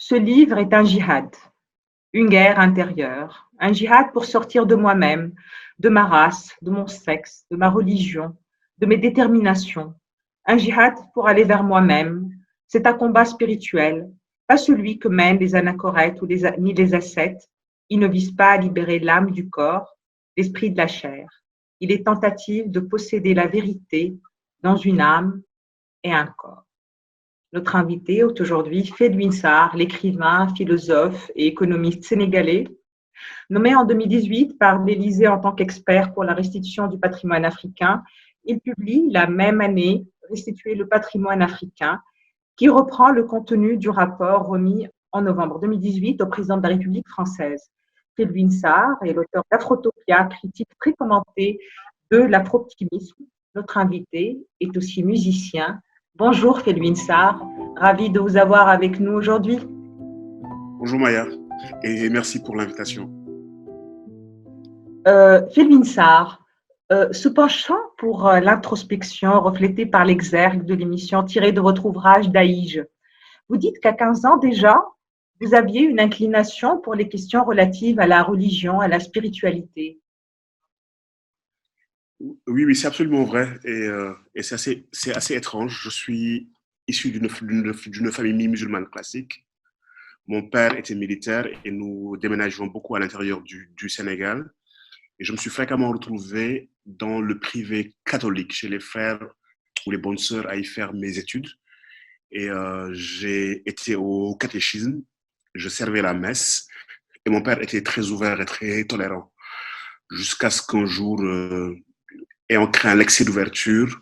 Ce livre est un djihad, une guerre intérieure, un djihad pour sortir de moi-même, de ma race, de mon sexe, de ma religion, de mes déterminations, un djihad pour aller vers moi-même. C'est un combat spirituel, pas celui que mènent les anachorètes ni les ascètes. Il ne vise pas à libérer l'âme du corps, l'esprit de la chair. Il est tentative de posséder la vérité dans une âme et un corps. Notre invité est aujourd'hui Felwine Sarr, l'écrivain, philosophe et économiste sénégalais. Nommé en 2018 par l'Élysée en tant qu'expert pour la restitution du patrimoine africain, il publie la même année Restituer le patrimoine africain, qui reprend le contenu du rapport remis en novembre 2018 au président de la République française. Felwine Sarr est l'auteur d'Afrotopia, critique très commentée de l'afro-optimisme. Notre invité est aussi musicien. Bonjour Felwine Sarr, ravi de vous avoir avec nous aujourd'hui. Bonjour Maya, et merci pour l'invitation. Felwine Sarr, se penchant pour l'introspection reflétée par l'exergue de l'émission tirée de votre ouvrage Daïj, vous dites qu'à 15 ans déjà, vous aviez une inclination pour les questions relatives à la religion, à la spiritualité. Oui, c'est absolument vrai et c'est assez étrange. Je suis issu d'une famille musulmane classique. Mon père était militaire et nous déménageons beaucoup à l'intérieur du Sénégal. Et je me suis fréquemment retrouvé dans le privé catholique, chez les frères ou les bonnes sœurs à y faire mes études. Et j'ai été au catéchisme, je servais la messe et mon père était très ouvert et très tolérant. Jusqu'à ce qu'un jour, ayant craint l'excès d'ouverture,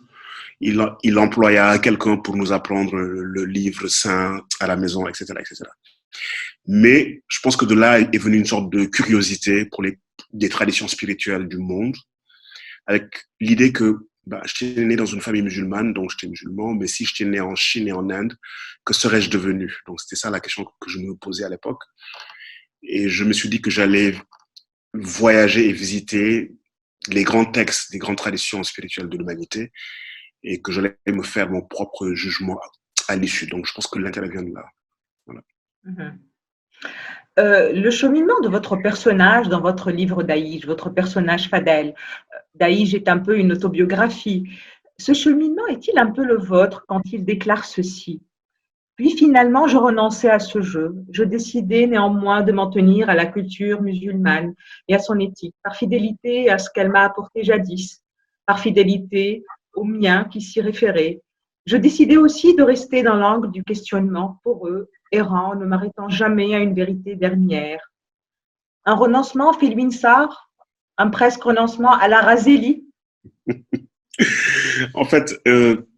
il employa quelqu'un pour nous apprendre le livre saint à la maison, etc., etc. Mais je pense que de là est venue une sorte de curiosité pour des traditions spirituelles du monde, avec l'idée que j'étais né dans une famille musulmane, donc j'étais musulman, mais si j'étais né en Chine et en Inde, que serais-je devenu? Donc c'était ça la question que je me posais à l'époque. Et je me suis dit que j'allais voyager et visiter les grands textes, les grandes traditions spirituelles de l'humanité, et que j'allais me faire mon propre jugement à l'issue. Donc je pense que l'intérêt vient de là. Voilà. Mm-hmm. Le cheminement de votre personnage dans votre livre Daïj, votre personnage Fadel, Daïj est un peu une autobiographie. Ce cheminement est-il un peu le vôtre quand il déclare ceci? Puis finalement, je renonçais à ce jeu. Je décidai néanmoins de m'en tenir à la culture musulmane et à son éthique, par fidélité à ce qu'elle m'a apporté jadis, par fidélité aux miens qui s'y référaient. Je décidai aussi de rester dans l'angle du questionnement pour eux, errant, ne m'arrêtant jamais à une vérité dernière. Un renoncement, Felwine Sarr, un presque renoncement à la Razélie. En fait,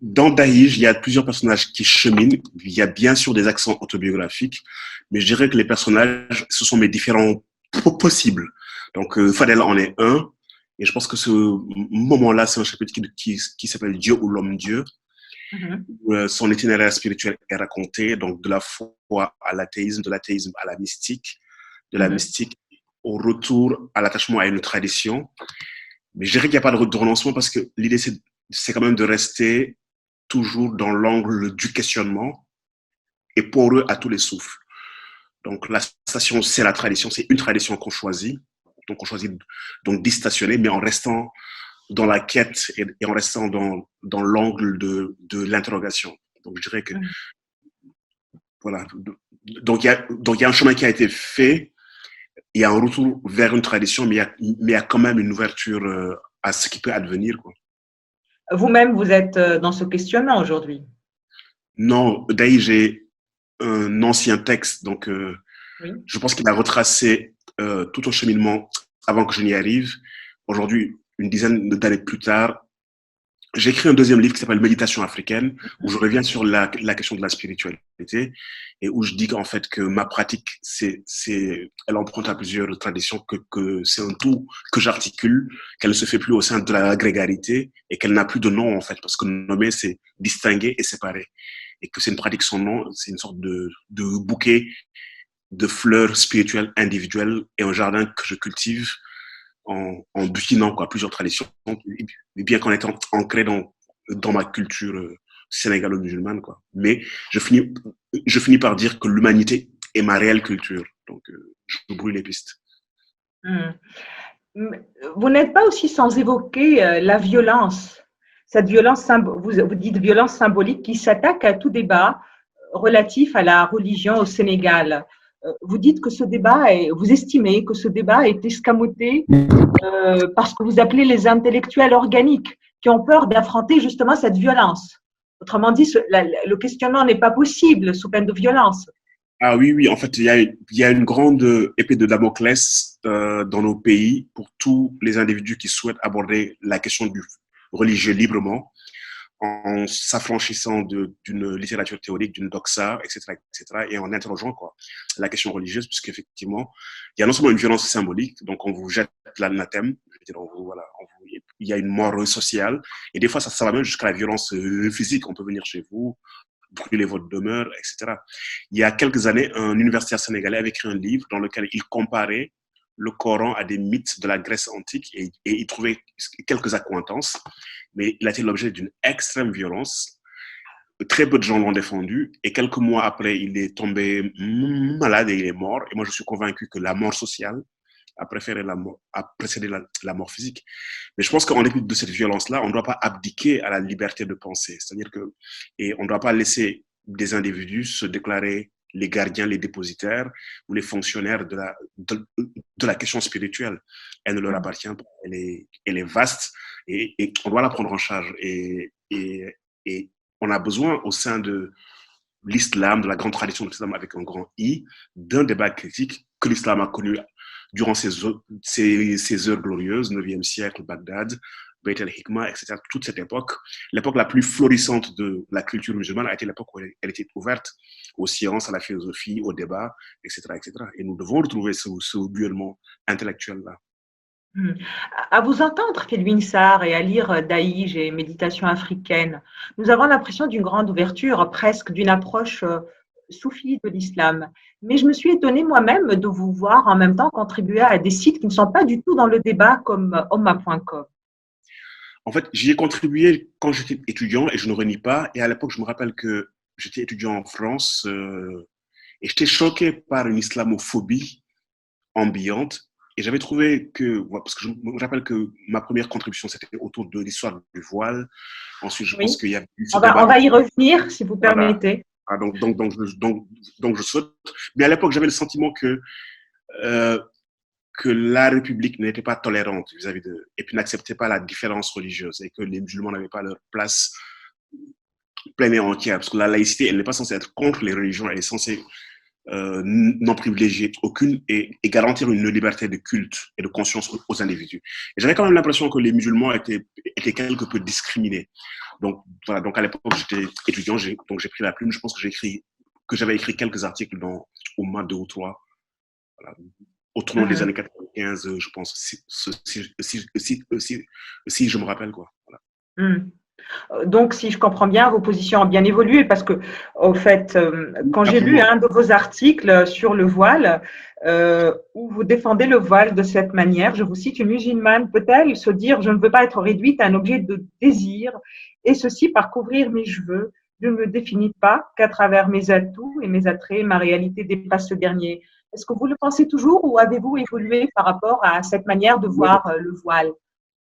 dans Daïj, il y a plusieurs personnages qui cheminent. Il y a bien sûr des accents autobiographiques, mais je dirais que les personnages, ce sont mes différents possibles. Donc, Fadel en est un, et je pense que ce moment-là, c'est un chapitre qui s'appelle Dieu ou l'homme-dieu. Mm-hmm. Son itinéraire spirituel est raconté, donc de la foi à l'athéisme, de l'athéisme à la mystique, de la mystique au retour à l'attachement à une tradition. Mais je dirais qu'il n'y a pas de renoncement parce que l'idée, c'est quand même de rester toujours dans l'angle du questionnement et poreux à tous les souffles. Donc, la station, c'est la tradition, c'est une tradition qu'on choisit. Donc, on choisit donc d'y stationner, mais en restant dans la quête et en restant dans l'angle de l'interrogation. Donc, je dirais que, voilà. Donc, il y a un chemin qui a été fait. Il y a un retour vers une tradition, mais il y a quand même une ouverture à ce qui peut advenir, quoi. Vous-même, vous êtes dans ce questionnement aujourd'hui? Non, d'ailleurs, j'ai un ancien texte, donc oui. Je pense qu'il a retracé tout un cheminement avant que je n'y arrive. Aujourd'hui, une dizaine d'années plus tard, j'ai écrit un deuxième livre qui s'appelle Méditation africaine, où je reviens sur la question de la spiritualité et où je dis qu'en fait que ma pratique, elle emprunte à plusieurs traditions, que c'est un tout que j'articule, qu'elle ne se fait plus au sein de la grégarité et qu'elle n'a plus de nom en fait, parce que nommer, c'est distinguer et séparer. Et que c'est une pratique sans nom, c'est une sorte de bouquet de fleurs spirituelles individuelles et un jardin que je cultive en butinant plusieurs traditions, bien qu'en étant ancré dans ma culture sénégalo-musulmane. Mais je finis par dire que l'humanité et ma réelle culture. Donc, je brûle les pistes. Hmm. Vous n'êtes pas aussi sans évoquer la violence, cette violence, vous dites violence symbolique qui s'attaque à tout débat relatif à la religion au Sénégal. Vous dites que ce débat vous estimez que ce débat est escamoté parce que vous appelez les intellectuels organiques qui ont peur d'affronter justement cette violence. Autrement dit, le questionnement n'est pas possible sous peine de violence. Ah oui, oui, en fait, il y a une grande épée de Damoclès dans nos pays pour tous les individus qui souhaitent aborder la question du religieux librement, en s'affranchissant d'une littérature théorique, d'une doxa, etc., et en interrogeant quoi, la question religieuse, puisqu'effectivement, il y a non seulement une violence symbolique, donc on vous jette l'anathème, je veux dire, voilà, il y a une mort sociale, et des fois, ça va même jusqu'à la violence physique. On peut venir chez vous, brûler votre demeure, etc. Il y a quelques années, un universitaire sénégalais avait écrit un livre dans lequel il comparait le Coran à des mythes de la Grèce antique et il trouvait quelques accointances, mais il a été l'objet d'une extrême violence. Très peu de gens l'ont défendu et quelques mois après, il est tombé malade et il est mort. Et moi, je suis convaincu que la mort sociale a précédé la mort physique. Mais je pense qu'en dépit de cette violence-là, on ne doit pas abdiquer à la liberté de penser. C'est-à-dire que, et on ne doit pas laisser des individus se déclarer les gardiens, les dépositaires ou les fonctionnaires de la question spirituelle. Elle ne leur appartient pas. Elle est vaste et on doit la prendre en charge. Et on a besoin au sein de l'islam, de la grande tradition de l'islam avec un grand I, d'un débat critique que l'islam a connu durant ces heures glorieuses, 9e siècle, Bagdad, Beit el-Hikma, etc. Toute cette époque, l'époque la plus florissante de la culture musulmane a été l'époque où elle était ouverte aux sciences, à la philosophie, au débat, etc. etc. Et nous devons retrouver ce duellement intellectuel-là. À vous entendre, Kelvin Sarr, et à lire Daïj et Méditation africaine, nous avons l'impression d'une grande ouverture, presque d'une approche soufie de l'islam. Mais je me suis étonnée moi-même de vous voir en même temps contribuer à des sites qui ne sont pas du tout dans le débat comme Omma.com. En fait, j'y ai contribué quand j'étais étudiant et je ne renie pas. Et à l'époque, je me rappelle que j'étais étudiant en France et j'étais choqué par une islamophobie ambiante. Et j'avais trouvé que, parce que je me rappelle que ma première contribution, c'était autour de l'histoire du voile. Ensuite, je Oui, pense qu'il y a eu ce on débat. va y revenir, si vous Voilà. permettez. Ah, donc, je saute. Mais à l'époque, j'avais le sentiment euh, que la République n'était pas tolérante vis-à-vis de, et puis n'acceptait pas la différence religieuse et que les musulmans n'avaient pas leur place pleine et entière. Parce que la laïcité, elle n'est pas censée être contre les religions, elle est censée n'en privilégier aucune et garantir une liberté de culte et de conscience aux individus. Et j'avais quand même l'impression que les musulmans étaient quelque peu discriminés. Donc, voilà, donc à l'époque, j'étais étudiant, donc j'ai pris la plume. Je pense que j'avais écrit quelques articles au moins 2 ou 3. Voilà, au tournant des années 95, je pense, si je me rappelle, quoi. Voilà. Donc, si je comprends bien, vos positions ont bien évolué parce que, au fait, quand j'ai lu un de vos articles sur le voile, où vous défendez le voile de cette manière, je vous cite, une musulmane peut-elle se dire, je ne veux pas être réduite à un objet de désir, et ceci par couvrir mes cheveux. Je ne me définis pas qu'à travers mes atouts et mes attraits, ma réalité dépasse ce dernier. Est-ce que vous le pensez toujours ou avez-vous évolué par rapport à cette manière de voir le voile?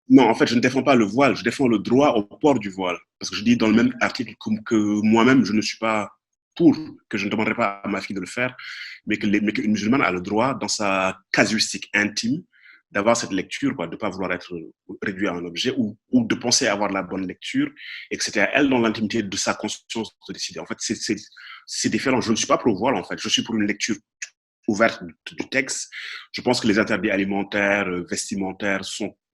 Non, en fait, je ne défends pas le voile, je défends le droit au port du voile. Parce que je dis dans le même article que moi-même, je ne suis pas pour, que je ne demanderai pas à ma fille de le faire, mais qu'une musulmane a le droit, dans sa casuistique intime, d'avoir cette lecture, quoi, de ne pas vouloir être réduit à un objet ou de penser avoir la bonne lecture et que c'était à elle, dans l'intimité de sa conscience, de décider. En fait, c'est différent. Je ne suis pas pour le voile, en fait. Je suis pour une lecture ouverte du texte. Je pense que les interdits alimentaires, vestimentaires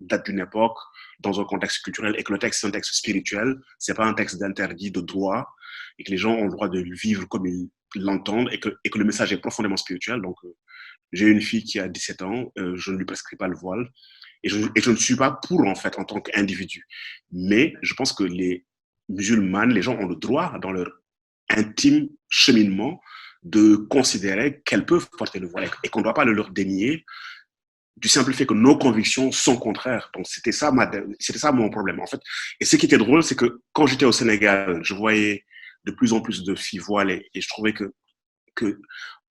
datent d'une époque, dans un contexte culturel, et que le texte, c'est un texte spirituel, c'est pas un texte d'interdit de droit, et que les gens ont le droit de vivre comme ils l'entendent, et que le message est profondément spirituel. Donc, j'ai une fille qui a 17 ans, je ne lui prescris pas le voile, et je ne suis pas pour, en fait, en tant qu'individu. Mais je pense que les musulmanes, les gens ont le droit, dans leur intime cheminement, de considérer qu'elles peuvent porter le voile et qu'on ne doit pas le leur dénier du simple fait que nos convictions sont contraires. Donc, c'était ça mon problème, en fait. Et ce qui était drôle, c'est que quand j'étais au Sénégal, je voyais de plus en plus de filles voilées et je trouvais que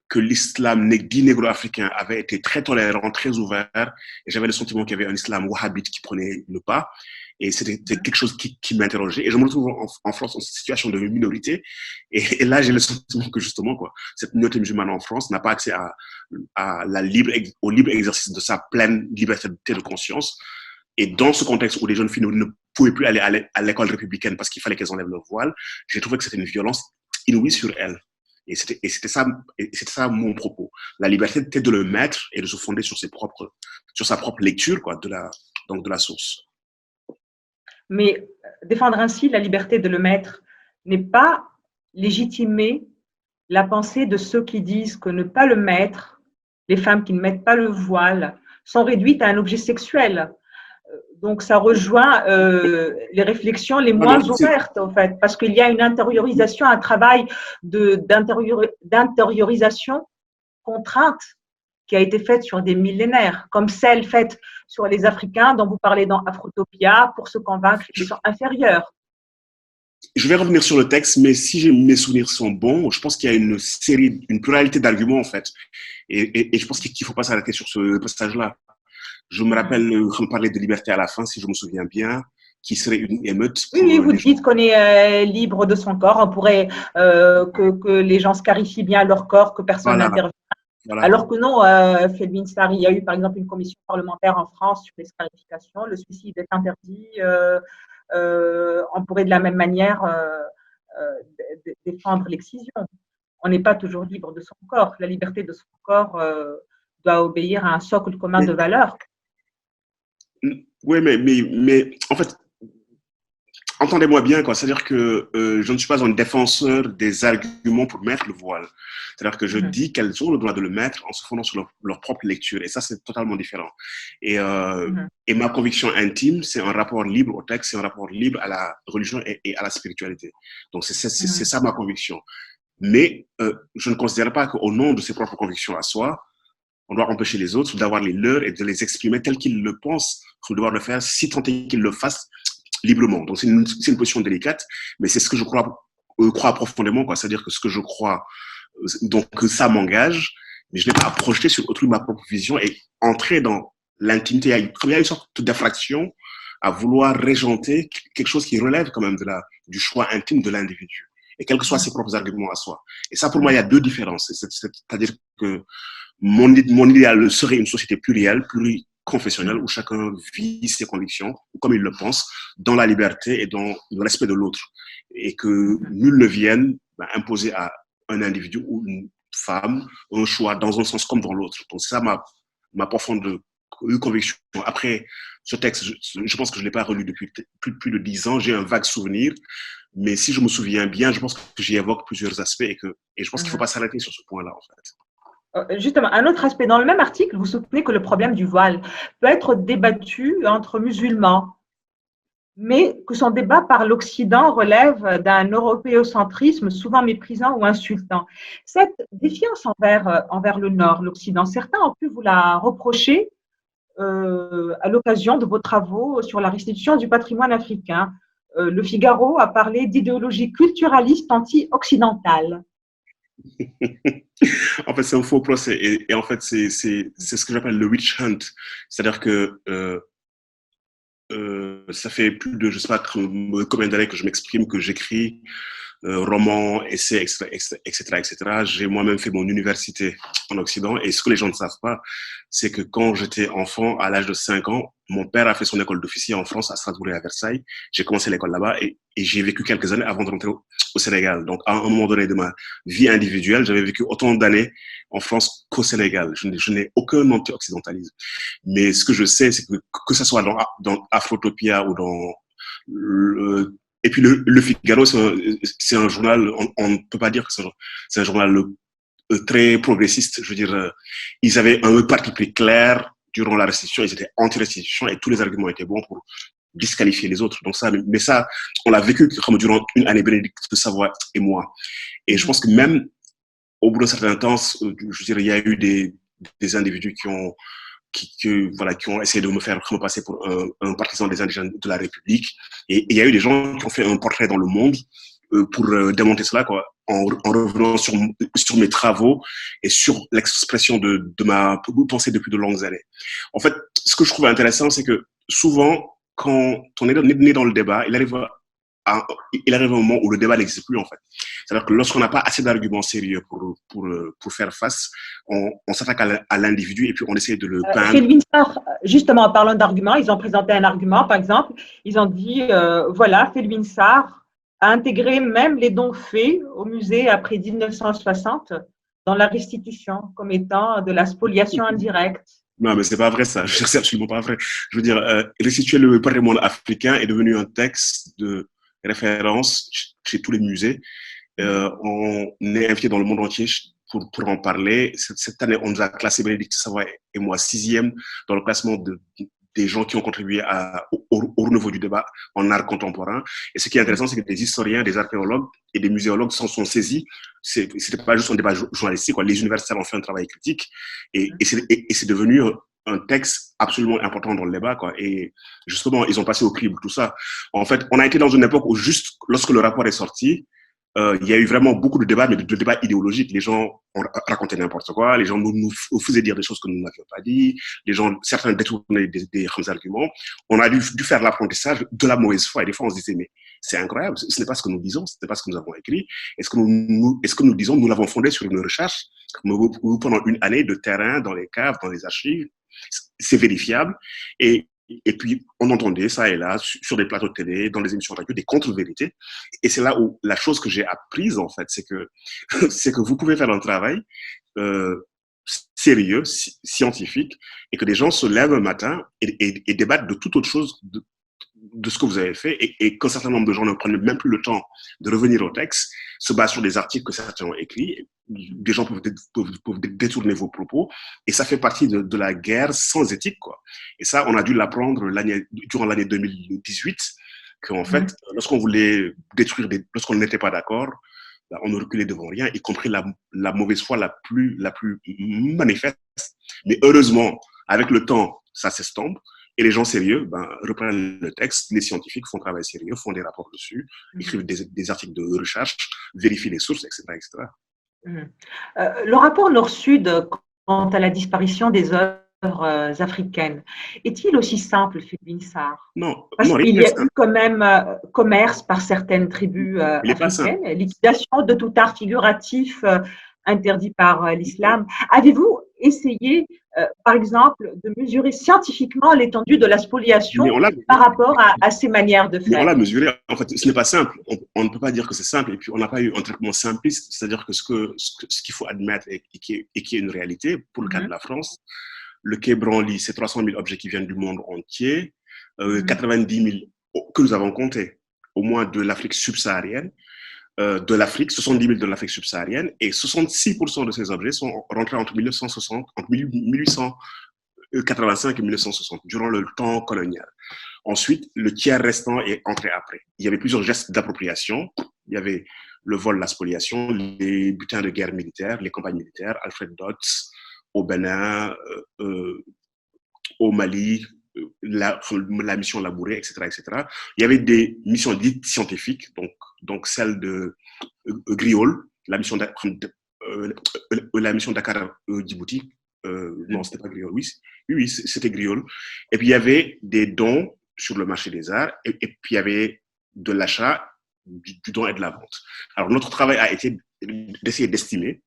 que l'islam dit négro-africain avait été très tolérant, très ouvert, et j'avais le sentiment qu'il y avait un islam wahhabite qui prenait le pas, et c'était quelque chose qui m'interrogeait, et je me retrouve en France en situation de minorité, et là j'ai le sentiment que justement, quoi, cette minorité musulmane en France n'a pas accès au libre exercice de sa pleine liberté de conscience, et dans ce contexte où les jeunes filles ne pouvaient plus aller à l'école républicaine parce qu'il fallait qu'elles enlèvent leur voile, j'ai trouvé que c'était une violence inouïe sur elles. Et c'était ça mon propos. La liberté était de le mettre et de se fonder sur sa propre lecture, quoi, donc de la source. Mais défendre ainsi la liberté de le mettre n'est pas légitimer la pensée de ceux qui disent que ne pas le mettre, les femmes qui ne mettent pas le voile, sont réduites à un objet sexuel. Donc, ça rejoint les réflexions les moins ouvertes, en fait, parce qu'il y a une intériorisation, un travail d'intériorisation contrainte qui a été faite sur des millénaires, comme celle faite sur les Africains dont vous parlez dans Afrotopia, pour se convaincre qu'ils sont inférieurs. Je vais revenir sur le texte, mais si mes souvenirs sont bons, je pense qu'il y a une pluralité d'arguments, en fait. Et je pense qu'il ne faut pas s'arrêter sur ce passage-là. Je me rappelle qu'on parlait de liberté à la fin, si je me souviens bien, qui serait une émeute. Oui, vous dites qu'on est libre de son corps. On pourrait que les gens scarifient bien leur corps, que personne n'intervient. Voilà. Alors que non, Felwine Sarr, il y a eu par exemple une commission parlementaire en France sur les scarifications. Le suicide est interdit. On pourrait de la même manière défendre l'excision. On n'est pas toujours libre de son corps. La liberté de son corps doit obéir à un socle commun de valeurs. Oui, mais en fait, entendez-moi bien, quoi. C'est-à-dire que je ne suis pas un défenseur des arguments pour mettre le voile. C'est-à-dire que je dis qu'elles ont le droit de le mettre en se fondant sur leur propre lecture. Et ça, c'est totalement différent. Et ma conviction intime, c'est un rapport libre au texte, c'est un rapport libre à la religion et à la spiritualité. Donc, c'est ça ma conviction. Mais je ne considère pas qu'au nom de ses propres convictions à soi, on doit empêcher les autres d'avoir les leurs et de les exprimer tels qu'ils le pensent, qu'on doit le faire, si tant est qu'ils le fassent librement. Donc, c'est une position délicate, mais c'est ce que je crois profondément, quoi. C'est-à-dire que ce que je crois, donc ça m'engage, mais je n'ai pas à projeter sur autrui ma propre vision et entrer dans l'intimité. Il y a une sorte d'effraction à vouloir régenter quelque chose qui relève quand même du choix intime de l'individu, et quels que soient ses propres arguments à soi. Et ça, pour moi, il y a deux différences. C'est-à-dire que mon idéal serait une société plurielle, pluriconfessionnelle, où chacun vit ses convictions comme il le pense, dans la liberté et dans le respect de l'autre. Et que nul ne vienne imposer à un individu ou une femme un choix dans un sens comme dans l'autre. Donc, c'est ça ma profonde conviction. Après, ce texte, je pense que je ne l'ai pas relu depuis plus de 10 ans. J'ai un vague souvenir. Mais si je me souviens bien, je pense que j'y évoque plusieurs aspects et je pense qu'il ne faut pas s'arrêter sur ce point-là, en fait. Justement, un autre aspect, dans le même article, vous soutenez que le problème du voile peut être débattu entre musulmans, mais que son débat par l'Occident relève d'un européocentrisme souvent méprisant ou insultant. Cette défiance envers le Nord, l'Occident, certains ont pu vous la reprocher à l'occasion de vos travaux sur la restitution du patrimoine africain. Le Figaro a parlé d'idéologie culturaliste anti-occidentale. En fait, c'est un faux procès. Et en fait, c'est ce que j'appelle le witch hunt. C'est-à-dire que ça fait plus de, je sais pas combien d'années que je m'exprime, que j'écris, romans, essais, etc. J'ai moi-même fait mon université en Occident. Et ce que les gens ne savent pas, c'est que quand j'étais enfant, à l'âge de 5 ans, mon père a fait son école d'officier en France, à Strasbourg et à Versailles. J'ai commencé l'école là-bas et j'ai vécu quelques années avant de rentrer au Sénégal. Donc, à un moment donné de ma vie individuelle, j'avais vécu autant d'années en France qu'au Sénégal. Je n'ai aucun anti-occidentalisme. Mais ce que je sais, c'est que ce soit dans Afrotopia ou dans et puis le Figaro, c'est un journal, on ne peut pas dire que c'est un journal très progressiste. Je veux dire, ils avaient un parti pris clair durant la restitution, ils étaient anti-restitution et tous les arguments étaient bons pour disqualifier les autres. Donc mais ça, on l'a vécu comme durant une année, Bénédicte de Savoie et moi. Et je pense que même au bout d'un certain temps, je veux dire, il y a eu des individus qui ont essayé de me faire passer pour un partisan des indigènes de la République. Et il y a eu des gens qui ont fait un portrait dans le monde pour démonter cela, quoi, en revenant sur mes travaux et sur l'expression de ma pensée depuis de longues années. En fait, ce que je trouve intéressant, c'est que souvent, quand on est né dans le débat, il arrive un moment où le débat n'existe plus, en fait. C'est-à-dire que lorsqu'on n'a pas assez d'arguments sérieux pour faire face, on s'attaque à l'individu et puis on essaie de le peindre. Chez Sarr, justement, en parlant d'arguments, ils ont présenté un argument, par exemple, ils ont dit, voilà, Felwine Sarr a intégré même les dons faits au musée après 1960 dans la restitution comme étant de la spoliation indirecte. Non, mais c'est pas vrai ça. C'est absolument pas vrai. Je veux dire, restituer le patrimoine africain est devenu un texte de référence chez tous les musées. On est invité dans le monde entier pour en parler. Cette année, on nous a classé, Bénédicte Savoie et moi, 6e dans le classement des gens qui ont contribué au renouveau du débat en art contemporain. Et ce qui est intéressant, c'est que des historiens, des archéologues et des muséologues s'en sont saisis. C'était pas juste un débat journalistique, quoi. Les universitaires ont fait un travail critique et c'est devenu un texte absolument important dans le débat, quoi. Et justement, ils ont passé au crible tout ça. En fait, on a été dans une époque où juste lorsque le rapport est sorti, il y a eu vraiment beaucoup de débats, mais de débats idéologiques. Les gens ont raconté n'importe quoi, les gens nous faisaient dire des choses que nous n'avions pas dit, certains détournaient des arguments. On a dû faire l'apprentissage de la mauvaise foi. Et des fois, on se disait, mais c'est incroyable, ce n'est pas ce que nous disons, ce n'est pas ce que nous avons écrit. Est-ce que nous disons, nous l'avons fondé sur une recherche pendant une année de terrain, dans les caves, dans les archives. C'est vérifiable. Et puis, on entendait ça et là, sur des plateaux de télé, dans des émissions de radio, des contre-vérités. Et c'est là où la chose que j'ai apprise, en fait, c'est que vous pouvez faire un travail sérieux, scientifique, et que des gens se lèvent un matin et débattent de toute autre chose de ce que vous avez fait, et qu'un certain nombre de gens ne prennent même plus le temps de revenir au texte, se basent sur des articles que certains ont écrits. Des gens peuvent détourner vos propos, et ça fait partie de la guerre sans éthique, quoi. Et ça, on a dû l'apprendre durant l'année 2018, qu'en fait, lorsqu'on voulait détruire, lorsqu'on n'était pas d'accord, on ne reculait devant rien, y compris la mauvaise foi la plus manifeste. Mais heureusement, avec le temps, ça s'estompe. Et les gens sérieux reprennent le texte, les scientifiques font un travail sérieux, font des rapports dessus, écrivent des articles de recherche, vérifient les sources, etc. etc. Le rapport Nord-Sud quant à la disparition des œuvres africaines, est-il aussi simple, Felwine Sarr? Non, Parce non, qu'il y a eu quand même commerce par certaines tribus africaines, liquidation de tout art figuratif interdit par l'islam. Avez-vous essayé, par exemple, de mesurer scientifiquement l'étendue de la spoliation par rapport à ces manières de faire? Mais on l'a mesuré. En fait, ce n'est pas simple. On ne peut pas dire que c'est simple. Et puis, on n'a pas eu un traitement simpliste. C'est-à-dire que ce qu'il faut admettre et qui est une réalité pour le cas de la France, le Quai Branly, c'est 300 000 objets qui viennent du monde entier, 90 000 que nous avons comptés, au moins de l'Afrique subsaharienne, de l'Afrique, 70 000 de l'Afrique subsaharienne, et 66% de ces objets sont rentrés entre 1885 et 1960, durant le temps colonial. Ensuite, le tiers restant est entré après. Il y avait plusieurs gestes d'appropriation. Il y avait le vol, la spoliation, les butins de guerre militaire, les campagnes militaires, Alfred Dodds, au Bénin, au Mali, la mission Labouré, etc., etc. Il y avait des missions dites scientifiques, donc celle de Griol, la mission Dakar-Djibouti. Non, c'était pas Griol, oui, c'était Griol. Et puis il y avait des dons sur le marché des arts, et puis il y avait de l'achat, du don et de la vente. Alors notre travail a été d'essayer d'estimer,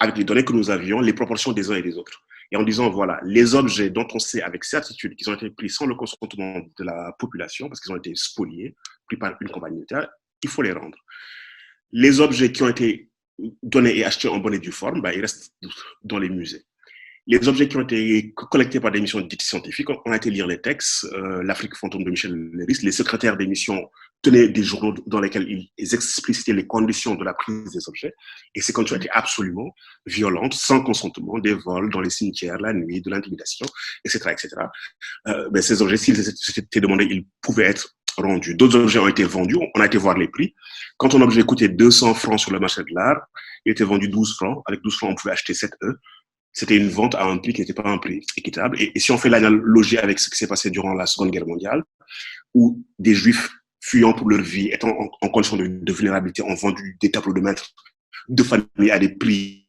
avec les données que nous avions, les proportions des uns et des autres. Et en disant, voilà, les objets dont on sait avec certitude qu'ils ont été pris sans le consentement de la population, parce qu'ils ont été spoliés, pris par une compagnie militaire, il faut les rendre. Les objets qui ont été donnés et achetés en bonne et due forme, ils restent dans les musées. Les objets qui ont été collectés par des missions dites scientifiques, on a été lire les textes, l'Afrique fantôme de Michel Léris, les secrétaires des missions tenaient des journaux dans lesquels ils explicitaient les conditions de la prise des objets, et ces conditions étaient absolument violentes, sans consentement, des vols dans les cimetières, la nuit, de l'intimidation, etc. etc. Ces objets, s'ils étaient demandés, ils pouvaient être rendus. D'autres objets ont été vendus, on a été voir les prix. Quand un objet coûtait 200 francs sur le marché de l'art, il était vendu 12 francs. Avec 12 francs, on pouvait acheter 7 œufs. C'était une vente à un prix qui n'était pas un prix équitable. Et si on fait l'analogie avec ce qui s'est passé durant la Seconde Guerre mondiale, où des Juifs fuyant pour leur vie, étant en condition de vulnérabilité, ont vendu des tableaux de maître de famille à des prix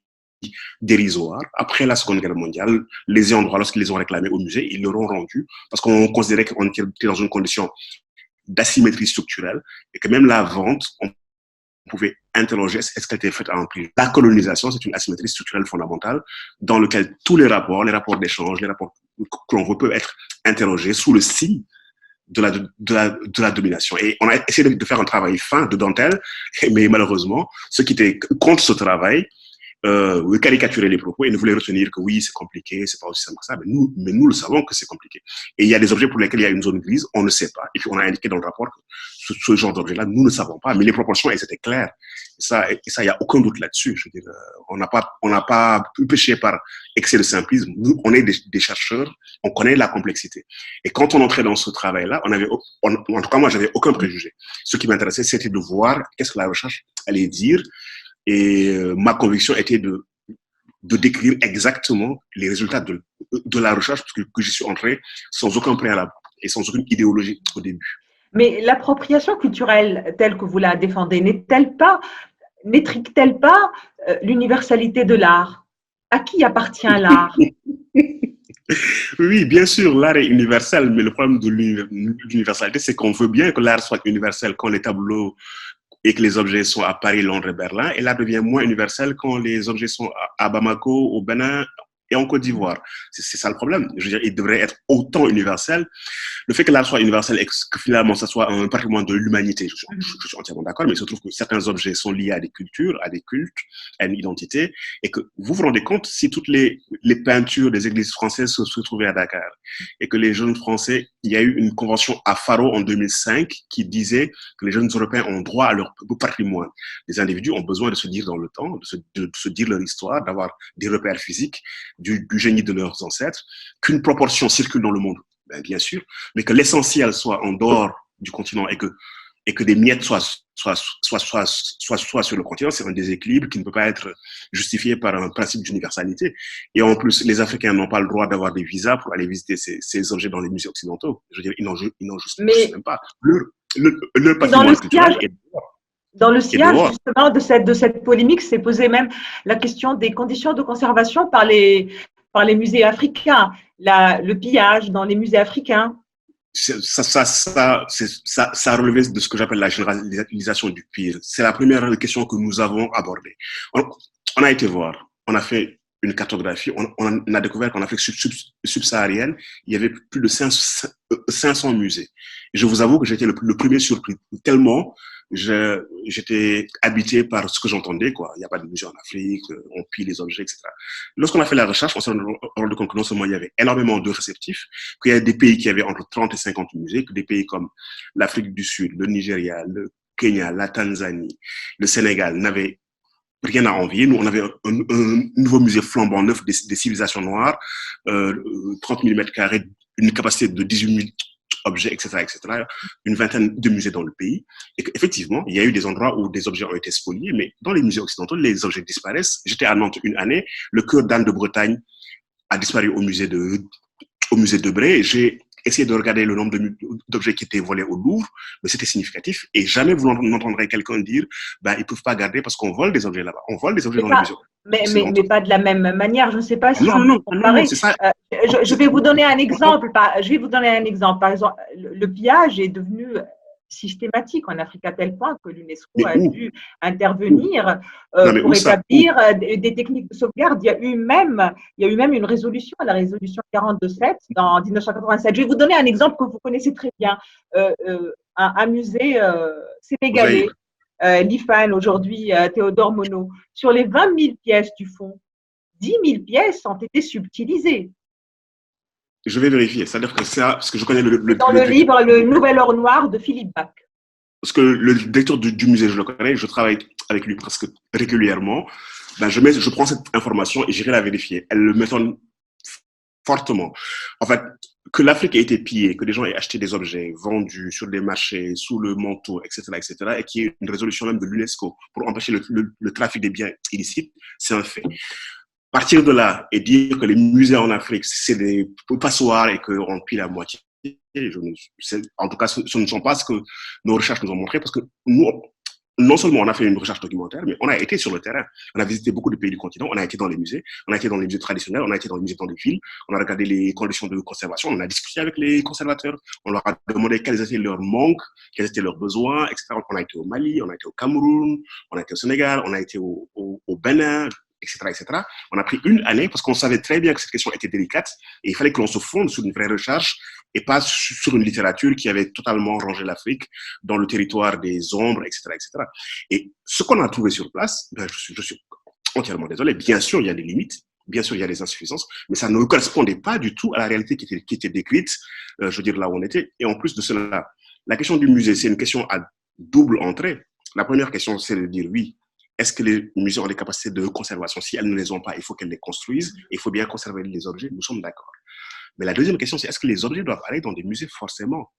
dérisoires. Après la Seconde Guerre mondiale, les ayants droit, lorsqu'ils les ont réclamés au musée, ils leur ont rendu parce qu'on considérait qu'on était dans une condition d'asymétrie structurelle et que même la vente, on pouvait interroger est-ce qu'elle était faite à un prix. La colonisation, c'est une asymétrie structurelle fondamentale dans laquelle tous les rapports d'échange, les rapports que l'on veut peuvent être interrogés sous le signe de la domination. Et on a essayé de faire un travail fin, de dentelle, mais malheureusement, ceux qui étaient contre ce travail caricaturer les propos et ne voulait retenir que oui, c'est compliqué, c'est pas aussi simple que ça, mais nous le savons que c'est compliqué. Et il y a des objets pour lesquels il y a une zone grise, on ne sait pas. Et puis on a indiqué dans le rapport que ce genre d'objet-là, nous ne savons pas, mais les proportions, elles étaient claires. Et ça, il n'y a aucun doute là-dessus. Je veux dire, on n'a pas péché par excès de simplisme. Nous, on est des chercheurs, on connaît la complexité. Et quand on entrait dans ce travail-là, en tout cas, moi, j'avais aucun préjugé. Ce qui m'intéressait, c'était de voir qu'est-ce que la recherche allait dire. Et ma conviction était de décrire exactement les résultats de la recherche, parce que je suis entré sans aucun préalable et sans aucune idéologie au début. Mais l'appropriation culturelle telle que vous la défendez, n'étrique-t-elle pas l'universalité de l'art? À qui appartient l'art? Oui, bien sûr, l'art est universel, mais le problème de l'universalité, c'est qu'on veut bien que l'art soit universel quand les tableaux et que les objets sont à Paris, Londres et Berlin, et l'art devient moins universel quand les objets sont à Bamako, au Bénin et en Côte d'Ivoire. C'est ça le problème. Je veux dire, il devrait être autant universel. Le fait que l'art soit universel et que finalement ça soit un patrimoine de l'humanité, je suis entièrement d'accord, mais il se trouve que certains objets sont liés à des cultures, à des cultes, à une identité, et que vous vous rendez compte si toutes les peintures des églises françaises se trouvaient à Dakar, et que les jeunes Français, il y a eu une convention à Faro en 2005 qui disait que les jeunes Européens ont droit à leur patrimoine. Les individus ont besoin de se dire dans le temps, de se dire leur histoire, d'avoir des repères physiques, du génie de leurs ancêtres, qu'une proportion circule dans le monde, bien sûr, mais que l'essentiel soit en dehors du continent et que des miettes soient sur le continent, c'est un déséquilibre qui ne peut pas être justifié par un principe d'universalité. Et en plus, les Africains n'ont pas le droit d'avoir des visas pour aller visiter ces objets dans les musées occidentaux. Je veux dire, ils n'ont juste même pas. Leur patrimoine culturel est dans le sillage justement de cette polémique, s'est posée même la question des conditions de conservation par les musées africains, le pillage dans les musées africains. Ça relevait de ce que j'appelle la généralisation du pire. C'est la première question que nous avons abordée. On a été voir, on a fait une cartographie, on a découvert qu'en Afrique subsaharienne, il y avait plus de 500 musées. Et je vous avoue que j'étais le premier surpris, tellement j'étais habité par ce que j'entendais, quoi. Il n'y a pas de musée en Afrique, on pille les objets, etc. Lorsqu'on a fait la recherche, on s'est rendu compte que non seulement il y avait énormément de réceptifs, qu'il y a des pays qui avaient entre 30 et 50 musées, que des pays comme l'Afrique du Sud, le Nigeria, le Kenya, la Tanzanie, le Sénégal n'avaient rien à envier. Nous, on avait un nouveau musée flambant neuf des civilisations noires, 30 000 mètres carrés, une capacité de 18 000 objets, etc., une vingtaine de musées dans le pays. Et qu'effectivement, il y a eu des endroits où des objets ont été spoliés, mais dans les musées occidentaux, les objets disparaissent. J'étais à Nantes une année, le cœur d'âne de Bretagne a disparu au musée de Bray. J'ai essayé de regarder le nombre d'objets qui étaient volés au Louvre, mais c'était significatif. Et jamais vous n'entendrez quelqu'un dire, ils ne peuvent pas garder parce qu'on vole des objets là-bas. On vole des objets dans les musées. Mais pas de la même manière. Je ne sais pas si non, c'est ça. Je vais vous donner un exemple. Par exemple, le pillage est devenu systématique en Afrique à tel point que l'UNESCO a dû intervenir pour établir des techniques de sauvegarde. Il y a eu même une résolution, la résolution 42.7 en 1987. Je vais vous donner un exemple que vous connaissez très bien. Un musée sénégalais, l'IFAN aujourd'hui, Théodore Monod. Sur les 20 000 pièces du fond, 10 000 pièces ont été subtilisées. Je vais vérifier. C'est-à-dire que ça, parce que je connais dans le livre Le Nouvel Or Noir de Philippe Bach. Parce que le directeur du musée, je le connais, je travaille avec lui presque régulièrement. Je prends cette information et j'irai la vérifier. Elle m'étonne fortement. En fait, que l'Afrique ait été pillée, que des gens aient acheté des objets vendus sur des marchés, sous le manteau, etc., et qu'il y ait une résolution même de l'UNESCO pour empêcher le trafic des biens illicites, c'est un fait. Partir de là et dire que les musées en Afrique, c'est des passoires et qu'on pille la moitié, En tout cas, ce ne sont pas ce que nos recherches nous ont montré, parce que nous, non seulement on a fait une recherche documentaire, mais on a été sur le terrain. On a visité beaucoup de pays du continent, on a été dans les musées, on a été dans les musées traditionnels, on a été dans les musées dans les villes, on a regardé les conditions de conservation, on a discuté avec les conservateurs, on leur a demandé quels étaient leurs manques, quels étaient leurs besoins, etc. On a été au Mali, on a été au Cameroun, on a été au Sénégal, on a été au Bénin, etc., etc. On a pris une année parce qu'on savait très bien que cette question était délicate et il fallait que l'on se fonde sur une vraie recherche et pas sur une littérature qui avait totalement rangé l'Afrique dans le territoire des ombres, etc., etc. Et ce qu'on a trouvé sur place, ben, je suis entièrement désolé. Bien sûr, il y a des limites. Bien sûr, il y a des insuffisances, mais ça ne correspondait pas du tout à la réalité qui était décrite, je veux dire, là où on était. Et en plus de cela, la question du musée, c'est une question à double entrée. La première question, c'est de dire oui, est-ce que les musées ont des capacités de conservation? Si elles ne les ont pas, il faut qu'elles les construisent. Et il faut bien conserver les objets. Nous sommes d'accord. Mais la deuxième question, c'est est-ce que les objets doivent aller dans des musées forcément?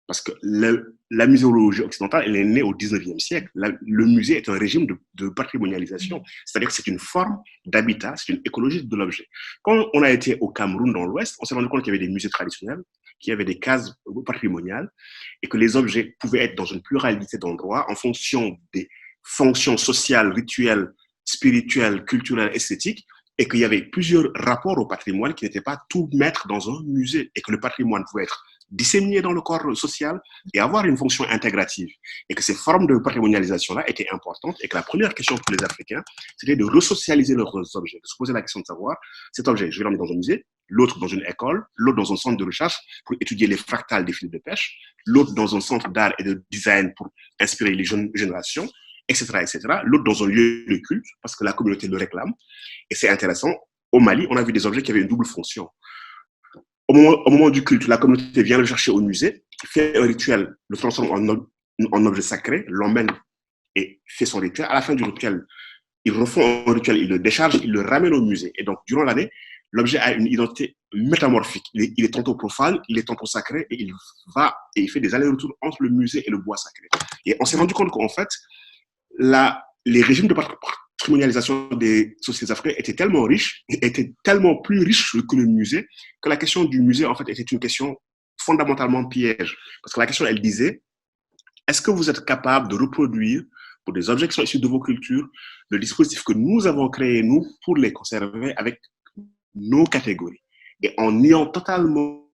Parce que la muséologie occidentale, elle est née au 19e siècle. Le musée est un régime de patrimonialisation. C'est-à-dire que c'est une forme d'habitat, c'est une écologie de l'objet. Quand on a été au Cameroun, dans l'Ouest, on s'est rendu compte qu'il y avait des musées traditionnels, qu'il y avait des cases patrimoniales, et que les objets pouvaient être dans une pluralité d'endroits en fonction des fonctions sociales, rituelles, spirituelles, culturelles, esthétiques, et qu'il y avait plusieurs rapports au patrimoine qui n'étaient pas tout mettre dans un musée, et que le patrimoine pouvait être disséminé dans le corps social et avoir une fonction intégrative. Et que ces formes de patrimonialisation-là étaient importantes, et que la première question pour les Africains, c'était de resocialiser leurs objets, de se poser la question de savoir, cet objet, je vais l'emmener dans un musée, l'autre dans une école, l'autre dans un centre de recherche pour étudier les fractales des fils de pêche, l'autre dans un centre d'art et de design pour inspirer les jeunes générations, etc., etc. L'autre dans un lieu de culte, parce que la communauté le réclame. Et c'est intéressant, au Mali, on a vu des objets qui avaient une double fonction. Au moment du culte, la communauté vient le chercher au musée, fait un rituel, le transforme en objet sacré, l'emmène et fait son rituel. À la fin du rituel, ils refont un rituel, ils le déchargent, ils le ramènent au musée. Et donc, durant l'année, l'objet a une identité métamorphique. Il est tantôt profane, il est tantôt sacré, et il va et il fait des allers-retours entre le musée et le bois sacré. Et on s'est rendu compte qu'en fait, les régimes de patrimonialisation des sociétés africaines étaient tellement riches, étaient tellement plus riches que le musée, que la question du musée, en fait, était une question fondamentalement piège. Parce que la question, elle disait, est-ce que vous êtes capable de reproduire, pour des objets qui sont issus de vos cultures, le dispositif que nous avons créé, nous, pour les conserver avec nos catégories? Et en niant totalement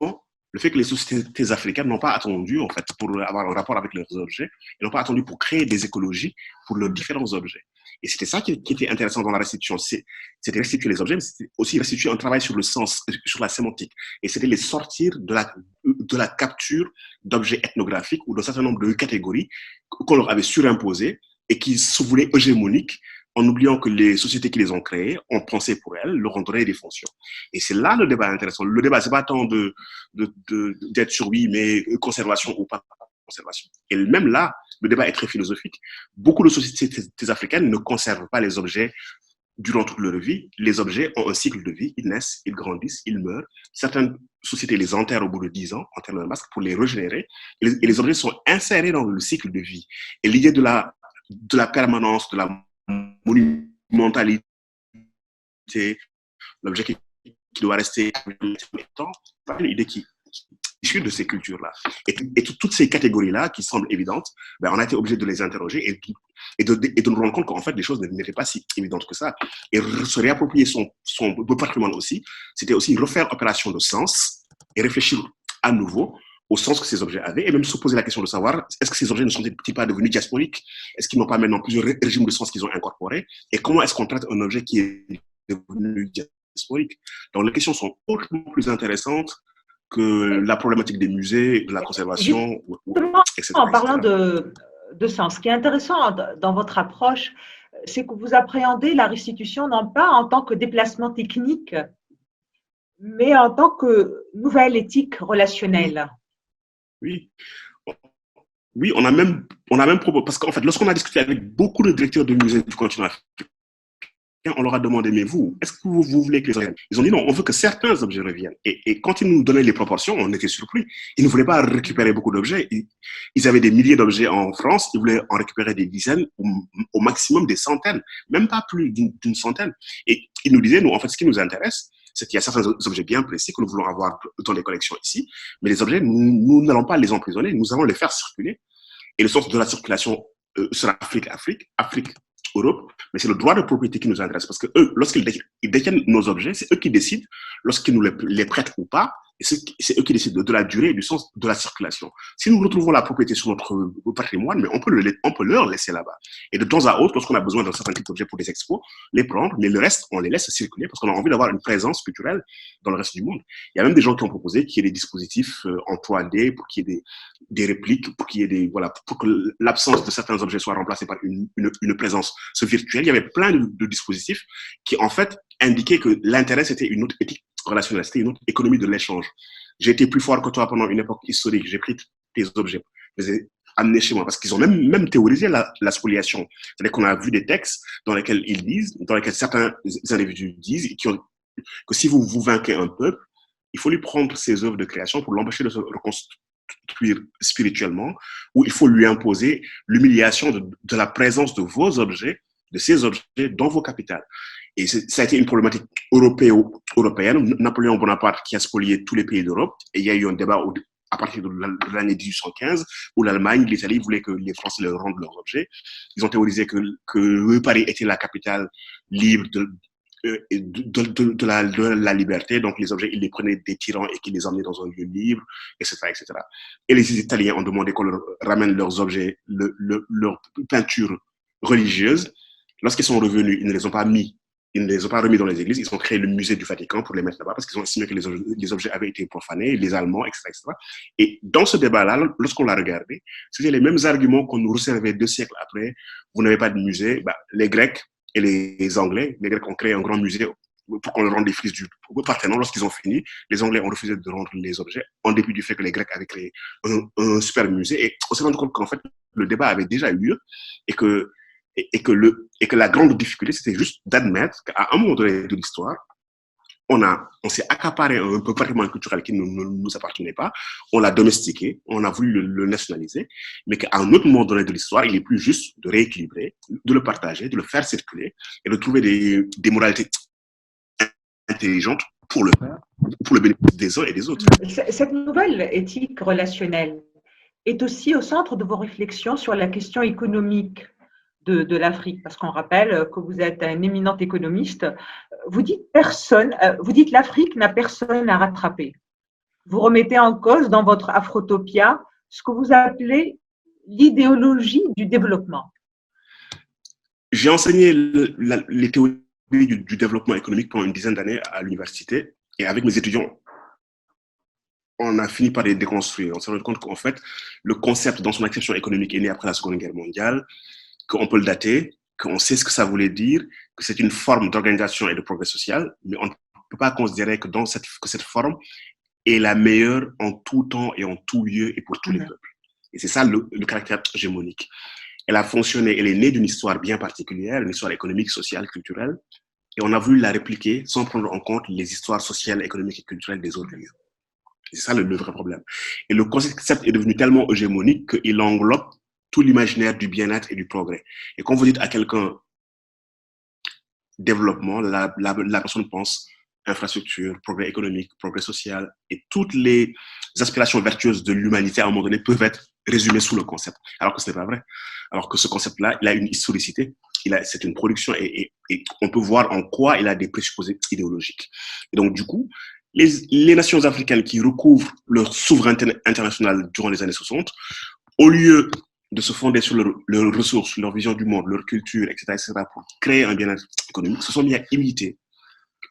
le fait que les sociétés africaines n'ont pas attendu, en fait, pour avoir un rapport avec leurs objets, ils n'ont pas attendu pour créer des écologies pour leurs différents objets. Et c'était ça qui était intéressant dans la restitution. C'était restituer les objets, mais c'était aussi restituer un travail sur le sens, sur la sémantique. Et c'était les sortir de la capture d'objets ethnographiques ou d'un certain nombre de catégories qu'on leur avait surimposées et qui se voulaient hégémoniques, en oubliant que les sociétés qui les ont créées ont pensé pour elles, leur ont donné des fonctions. Et c'est là le débat intéressant. Le débat, c'est pas tant d'être sur oui, mais conservation ou pas conservation. Et même là, le débat est très philosophique. Beaucoup de sociétés africaines ne conservent pas les objets durant toute leur vie. Les objets ont un cycle de vie. Ils naissent, ils grandissent, ils meurent. Certaines sociétés les enterrent au bout de 10 ans, enterrent leur masque pour les régénérer. Et les objets sont insérés dans le cycle de vie. Et l'idée de la permanence, de la monumentalité, l'objet qui doit rester temps, c'est une idée qui est issue de ces cultures-là. Et toutes ces catégories-là, qui semblent évidentes, ben, on a été obligé de les interroger et de nous rendre compte qu'en fait, les choses n'étaient pas si évidentes que ça. Et se réapproprier son patrimoine aussi, c'était aussi refaire opération de sens et réfléchir à nouveau au sens que ces objets avaient, et même se poser la question de savoir, est-ce que ces objets ne sont-ils pas devenus diasporiques? Est-ce qu'ils n'ont pas maintenant plusieurs régimes de sens qu'ils ont incorporés? Et comment est-ce qu'on traite un objet qui est devenu diasporique? Donc les questions sont autrement plus intéressantes que la problématique des musées, de la conservation, etc. En parlant de sens, ce qui est intéressant dans votre approche, c'est que vous appréhendez la restitution non pas en tant que déplacement technique, mais en tant que nouvelle éthique relationnelle. Oui. Oui, on a même proposé, parce qu'en fait, lorsqu'on a discuté avec beaucoup de directeurs de musées du continent africain, on leur a demandé, mais vous, est-ce que vous voulez que les objets reviennent? Ils ont dit non, on veut que certains objets reviennent. Et quand ils nous donnaient les proportions, on était surpris. Ils ne voulaient pas récupérer beaucoup d'objets. Ils avaient des milliers d'objets en France, ils voulaient en récupérer des dizaines, au maximum des centaines, même pas plus d'une centaine. Et ils nous disaient, nous, en fait, ce qui nous intéresse, c'est qu'il y a certains objets bien précis que nous voulons avoir dans les collections ici, mais les objets, nous n'allons pas les emprisonner, nous allons les faire circuler. Et le sens de la circulation sera Afrique, Europe, mais c'est le droit de propriété qui nous intéresse parce que eux, lorsqu'ils détiennent nos objets, c'est eux qui décident lorsqu'ils nous les prêtent ou pas, et c'est eux qui décident de la durée et du sens de la circulation. Si nous retrouvons la propriété sur notre patrimoine, mais on peut leur laisser là-bas. Et de temps à autre, lorsqu'on a besoin d'un certain type d'objets pour des expos, les prendre, mais le reste, on les laisse circuler parce qu'on a envie d'avoir une présence culturelle dans le reste du monde. Il y a même des gens qui ont proposé qu'il y ait des dispositifs en 3D pour qu'il y ait des répliques, pour qu'il y ait des, voilà, pour que l'absence de certains objets soit remplacée par une présence virtuelle. Il y avait plein de dispositifs qui, en fait, indiquaient que l'intérêt, c'était une autre éthique relationnelle, c'était une autre économie de l'échange. J'ai été plus fort que toi pendant une époque historique. J'ai pris tes objets, je les ai amenés chez moi parce qu'ils ont même théorisé la spoliation. C'est-à-dire qu'on a vu des textes dans lesquels ils disent, dans lesquels certains individus disent que si vous vainquez un peuple, il faut lui prendre ses œuvres de création pour l'empêcher de se reconstruire spirituellement, ou il faut lui imposer l'humiliation de la présence de vos objets, de ces objets dans vos capitales. Et ça a été une problématique européenne. Napoléon Bonaparte qui a spolié tous les pays d'Europe. Et il y a eu un débat à partir de l'année 1815 où l'Allemagne, l'Italie voulaient que les Français leur rendent leurs objets. Ils ont théorisé que Paris était la capitale libre de la liberté. Donc les objets, ils les prenaient des tyrans et qu'ils les emmenaient dans un lieu libre, etc., etc. Et les Italiens ont demandé qu'on leur ramène leurs objets, leurs peintures religieuses. Lorsqu'ils sont revenus, ils ne les ont pas remis dans les églises, ils ont créé le musée du Vatican pour les mettre là-bas parce qu'ils ont estimé que les objets avaient été profanés, les Allemands, etc., etc. Et dans ce débat-là, lorsqu'on l'a regardé, c'était les mêmes arguments qu'on nous resservait 2 siècles après. Vous n'avez pas de musée. Les Grecs et les Anglais, les Grecs ont créé un grand musée pour qu'on leur rende des frises du Parthénon. Lorsqu'ils ont fini, les Anglais ont refusé de rendre les objets, en dépit du fait que les Grecs avaient créé un super musée. Et on s'est rendu compte qu'en fait, le débat avait déjà eu lieu et que la grande difficulté, c'était juste d'admettre qu'à un moment donné de l'histoire, on s'est accaparé un peu patrimoine culturel qui ne nous appartenait pas, on l'a domestiqué, on a voulu le nationaliser, mais qu'à un autre moment donné de l'histoire, il est plus juste de rééquilibrer, de le partager, de le faire circuler et de trouver des moralités intelligentes pour le faire, pour le bénéfice des uns et des autres. Cette nouvelle éthique relationnelle est aussi au centre de vos réflexions sur la question économique de l'Afrique, parce qu'on rappelle que vous êtes un éminent économiste. Vous dites l'Afrique n'a personne à rattraper. Vous remettez en cause dans votre Afrotopia ce que vous appelez l'idéologie du développement. J'ai enseigné les théories du développement économique pendant une dizaine d'années à l'université, et avec mes étudiants, on a fini par les déconstruire. On s'est rendu compte qu'en fait, le concept dans son acception économique est né après la Seconde Guerre mondiale, qu'on peut le dater, qu'on sait ce que ça voulait dire, que c'est une forme d'organisation et de progrès social, mais on ne peut pas considérer que cette forme est la meilleure en tout temps et en tout lieu et pour tous les peuples. Et c'est ça le caractère hégémonique. Elle a fonctionné, elle est née d'une histoire bien particulière, une histoire économique, sociale, culturelle, et on a voulu la répliquer sans prendre en compte les histoires sociales, économiques et culturelles des autres lieux. C'est ça le vrai problème. Et le concept est devenu tellement hégémonique qu'il englobe tout l'imaginaire du bien-être et du progrès. Et quand vous dites à quelqu'un développement, la personne pense infrastructure, progrès économique, progrès social, et toutes les aspirations vertueuses de l'humanité à un moment donné peuvent être résumées sous le concept. Alors que ce n'est pas vrai. Alors que ce concept-là, il a une historicité, c'est une production et on peut voir en quoi il a des présupposés idéologiques. Et donc, du coup, les nations africaines qui recouvrent leur souveraineté internationale durant les années 60, au lieu de se fonder sur leurs ressources, leur vision du monde, leur culture, etc., pour créer un bien-être économique, se sont mis à imiter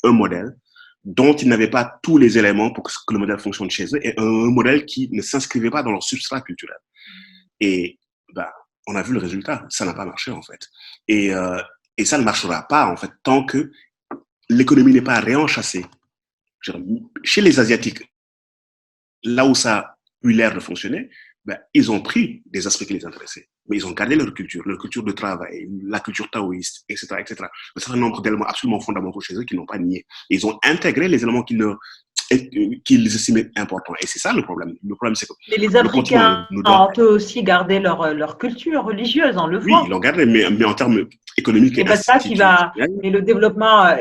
un modèle dont ils n'avaient pas tous les éléments pour que le modèle fonctionne chez eux, et un modèle qui ne s'inscrivait pas dans leur substrat culturel. Et on a vu le résultat, ça n'a pas marché en fait. Et ça ne marchera pas en fait tant que l'économie n'est pas réenchâssée. Chez les Asiatiques, là où ça a eu l'air de fonctionner, ils ont pris des aspects qui les intéressaient, mais ils ont gardé leur culture de travail, la culture taoïste, etc., etc. Un certain nombre d'éléments absolument fondamentaux chez eux qu'ils n'ont pas niés. Et ils ont intégré les éléments qu'ils estimaient importants. Et c'est ça le problème. Le problème, c'est que mais les Africains ont eux aussi gardé leur culture religieuse, on le voit. Oui, ils l'ont gardé, mais en termes économiques et institutionnels. Mais le développement,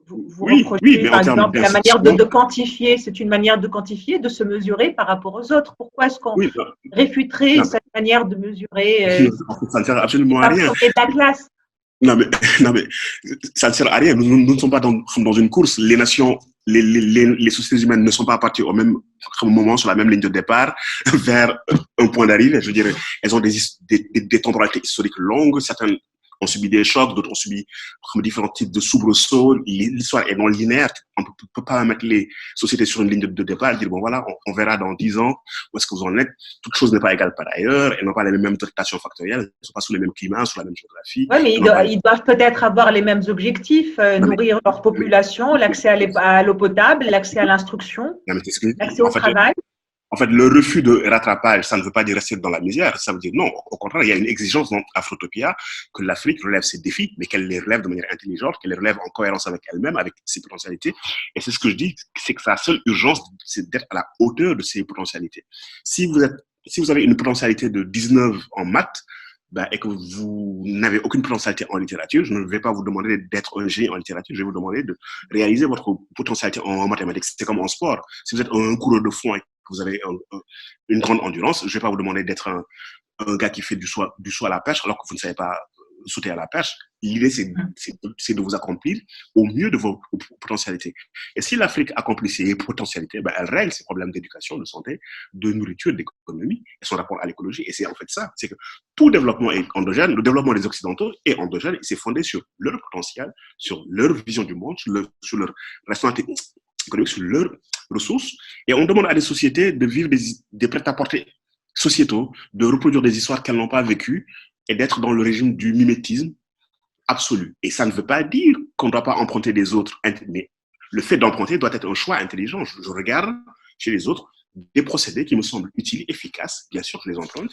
vous Oui, oui, reprochez, mais en par termes exemple, la manière de d'institution, quantifier, c'est une manière de quantifier, de se mesurer par rapport aux autres. Pourquoi est-ce qu'on oui, réfuterait non, cette manière de mesurer en fait, ça ne sert qui n'est absolument à pas rien. premier de la classe? Non, mais, non, mais ça ne sert à rien. Nous ne sommes pas dans une course. Les nations, les sociétés humaines ne sont pas parties au même moment, sur la même ligne de départ, vers un point d'arrivée. Je dirais, elles ont des temporalités historiques longues. Certaines ont subi des chocs, d'autres ont subi différents types de soubresauts. L'histoire est non linéaire. On ne peut pas mettre les sociétés sur une ligne de départ et dire, bon voilà, on verra dans 10 ans où est-ce que vous en êtes. Toute chose n'est pas égale par ailleurs. Elles n'ont pas les mêmes tractations factorielles. Elles ne sont pas sous les mêmes climats, sous la même géographie. Oui, mais Elles n'ont pas ils doivent peut-être avoir les mêmes objectifs, non, nourrir leur mais, population, l'accès à l'eau potable, l'accès à l'instruction, non, mais c'est ce que je dis. l'accès au travail. En fait, le refus de rattrapage, ça ne veut pas dire rester dans la misère. Ça veut dire non. Au contraire, il y a une exigence dans Afrotopia que l'Afrique relève ses défis, mais qu'elle les relève de manière intelligente, qu'elle les relève en cohérence avec elle-même, avec ses potentialités. Et c'est ce que je dis, c'est que sa seule urgence, c'est d'être à la hauteur de ses potentialités. Si vous avez une potentialité de 19 en maths, ben, et que vous n'avez aucune potentialité en littérature, je ne vais pas vous demander d'être un génie en littérature, je vais vous demander de réaliser votre potentialité en mathématiques. C'est comme en sport. Si vous êtes un coureur de fond et que vous avez une grande endurance, je ne vais pas vous demander d'être un gars qui fait du saut à la pêche alors que vous ne savez pas sauter à la pêche. L'idée, c'est de vous accomplir au mieux de vos potentialités. Et si l'Afrique accomplit ses potentialités, ben, elle règle ses problèmes d'éducation, de santé, de nourriture, d'économie et son rapport à l'écologie. Et c'est en fait ça, c'est que tout développement est endogène, le développement des Occidentaux est endogène et c'est fondé sur leur potentiel, sur leur vision du monde, sur leur restante économique, sur leurs ressources. Et on demande à des sociétés de vivre des prêt-à-porter sociétaux, de reproduire des histoires qu'elles n'ont pas vécues et d'être dans le régime du mimétisme absolu. Et ça ne veut pas dire qu'on ne doit pas emprunter des autres, mais le fait d'emprunter doit être un choix intelligent. Je regarde chez les autres des procédés qui me semblent utiles, efficaces, bien sûr, je les emprunte.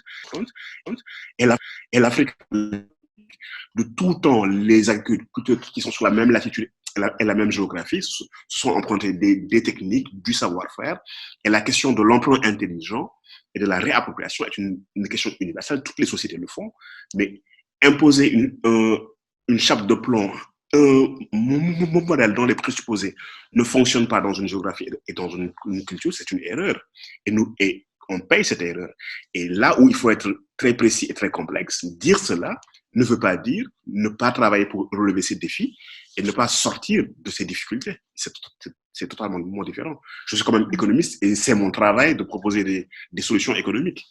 Et l'Afrique, de tout temps, les agriculteurs qui sont sur la même latitude et la même géographie se sont empruntés des techniques, du savoir-faire. Et la question de l'emploi intelligent et de la réappropriation est une question universelle. Toutes les sociétés le font, mais imposer une chape de plomb, un modèle dont les présupposés ne fonctionnent pas dans une géographie et dans une culture, c'est une erreur. Et on paye cette erreur. Et là où il faut être très précis et très complexe, dire cela ne veut pas dire ne pas travailler pour relever ces défis et ne pas sortir de ces difficultés. C'est totalement différent. Je suis quand même économiste et c'est mon travail de proposer des solutions économiques.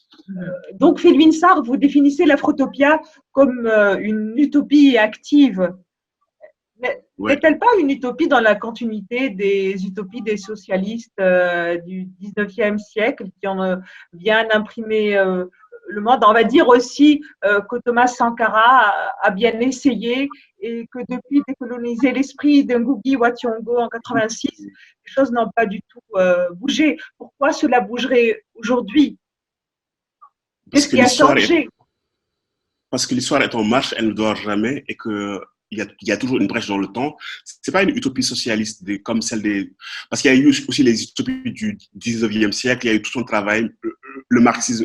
Donc, Felwine Sarr, vous définissez l'Afrotopia comme une utopie active. Ouais. N'est-elle pas une utopie dans la continuité des utopies des socialistes du 19e siècle qui ont bien imprimé le monde? On va dire aussi que Thomas Sankara a bien essayé et que depuis décoloniser l'esprit de Ngugi wa Thiong'o en 86, les choses n'ont pas du tout bougé. Pourquoi cela bougerait aujourd'hui? Qu'est-ce qui a changé? Parce que l'histoire est en marche, elle ne dort jamais et que il y a toujours une brèche dans le temps. C'est pas une utopie socialiste comme celle des... Parce qu'il y a eu aussi les utopies du 19e siècle, il y a eu tout un travail. Le marxisme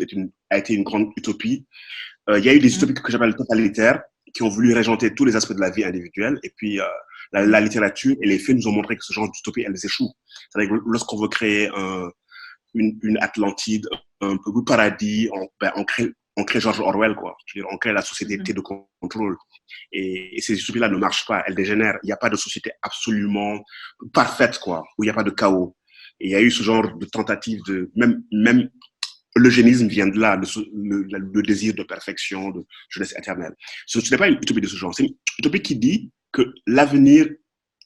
a été une grande utopie. Il y a eu des utopies que j'appelle totalitaires, qui ont voulu régenter tous les aspects de la vie individuelle. Et puis, la littérature et les faits nous ont montré que ce genre d'utopie, elles échouent. C'est-à-dire que lorsqu'on veut créer une Atlantide, un peu de paradis, on crée George Orwell, quoi. Je veux dire, on crée la société de contrôle. Et ces utopies-là ne marchent pas, elles dégénèrent. Il n'y a pas de société absolument parfaite, quoi, où il n'y a pas de chaos. Et il y a eu ce genre de tentative de, même l'eugénisme vient de là, le désir de perfection, de jeunesse éternelle. Ce n'est pas une utopie de ce genre. C'est une utopie qui dit que l'avenir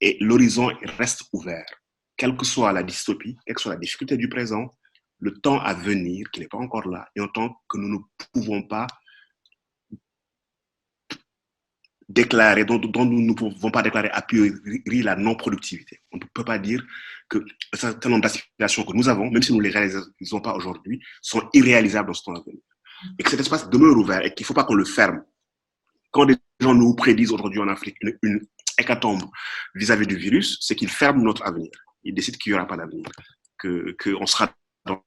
et l'horizon restent ouverts. Quelle que soit la dystopie, quelle que soit la difficulté du présent, le temps à venir, qui n'est pas encore là, et en tant que nous ne pouvons pas déclarer, dont nous ne pouvons pas déclarer a priori la non-productivité. On ne peut pas dire que un certain nombre d'aspirations que nous avons, même si nous ne les réalisons pas aujourd'hui, sont irréalisables dans ce temps à venir. Et que cet espace demeure ouvert et qu'il ne faut pas qu'on le ferme. Quand des gens nous prédisent aujourd'hui en Afrique une hécatombe vis-à-vis du virus, c'est qu'ils ferment notre avenir. Ils décident qu'il n'y aura pas d'avenir, qu'on sera dans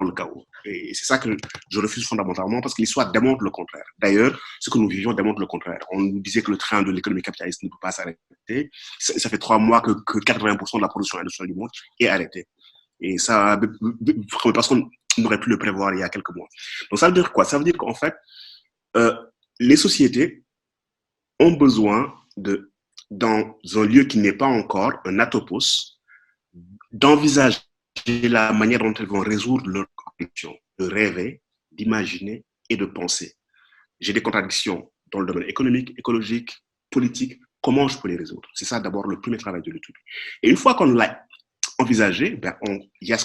le chaos. Et c'est ça que je refuse fondamentalement parce que l'histoire démontre le contraire. D'ailleurs, ce que nous vivions démontre le contraire. On nous disait que le train de l'économie capitaliste ne peut pas s'arrêter. Ça fait 3 mois que 80% de la production industrielle du monde est arrêtée. Et ça, parce qu'on n'aurait pu le prévoir il y a quelques mois. Donc ça veut dire quoi? Ça veut dire qu'en fait, les sociétés ont besoin dans un lieu qui n'est pas encore un atopos, d'envisager la manière dont elles vont résoudre leurs contradictions, de rêver, d'imaginer et de penser. J'ai des contradictions dans le domaine économique, écologique, politique. Comment je peux les résoudre? C'est ça d'abord le premier travail de l'étude. Et une fois qu'on l'a envisagé, il y a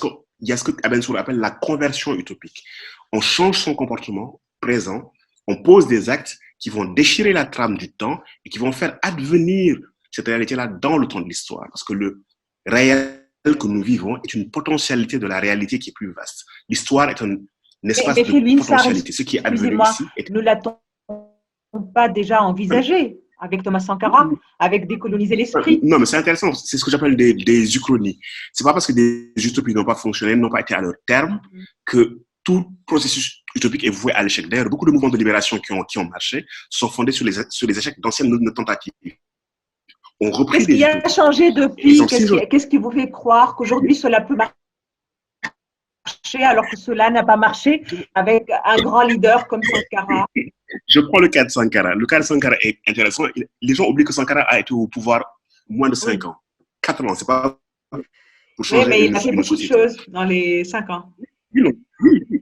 ce que Abensour appelle la conversion utopique. On change son comportement présent, on pose des actes qui vont déchirer la trame du temps et qui vont faire advenir cette réalité-là dans le temps de l'histoire. Parce que le réel que nous vivons est une potentialité de la réalité qui est plus vaste. L'histoire est un espace de potentialité. Ce qui est advenu ici est... Ne l'a-t-on pas déjà envisagé avec Thomas Sankara, avec décoloniser l'esprit? Non, mais c'est intéressant. C'est ce que j'appelle des uchronies. C'est pas parce que des utopies n'ont pas fonctionné, n'ont pas été à leur terme, que tout processus utopique est voué à l'échec. D'ailleurs, beaucoup de mouvements de libération qui ont marché sont fondés sur les échecs d'anciennes tentatives. Qu'est-ce qui a changé depuis? Qu'est-ce qui vous fait croire qu'aujourd'hui cela peut marcher alors que cela n'a pas marché avec un grand leader comme Sankara? Je prends le cas de Sankara. Le cas de Sankara est intéressant. Les gens oublient que Sankara a été au pouvoir moins de 5 ans. 4 ans, c'est pas pour changer. Oui, mais il a fait beaucoup de choses dans les 5 ans. Oui,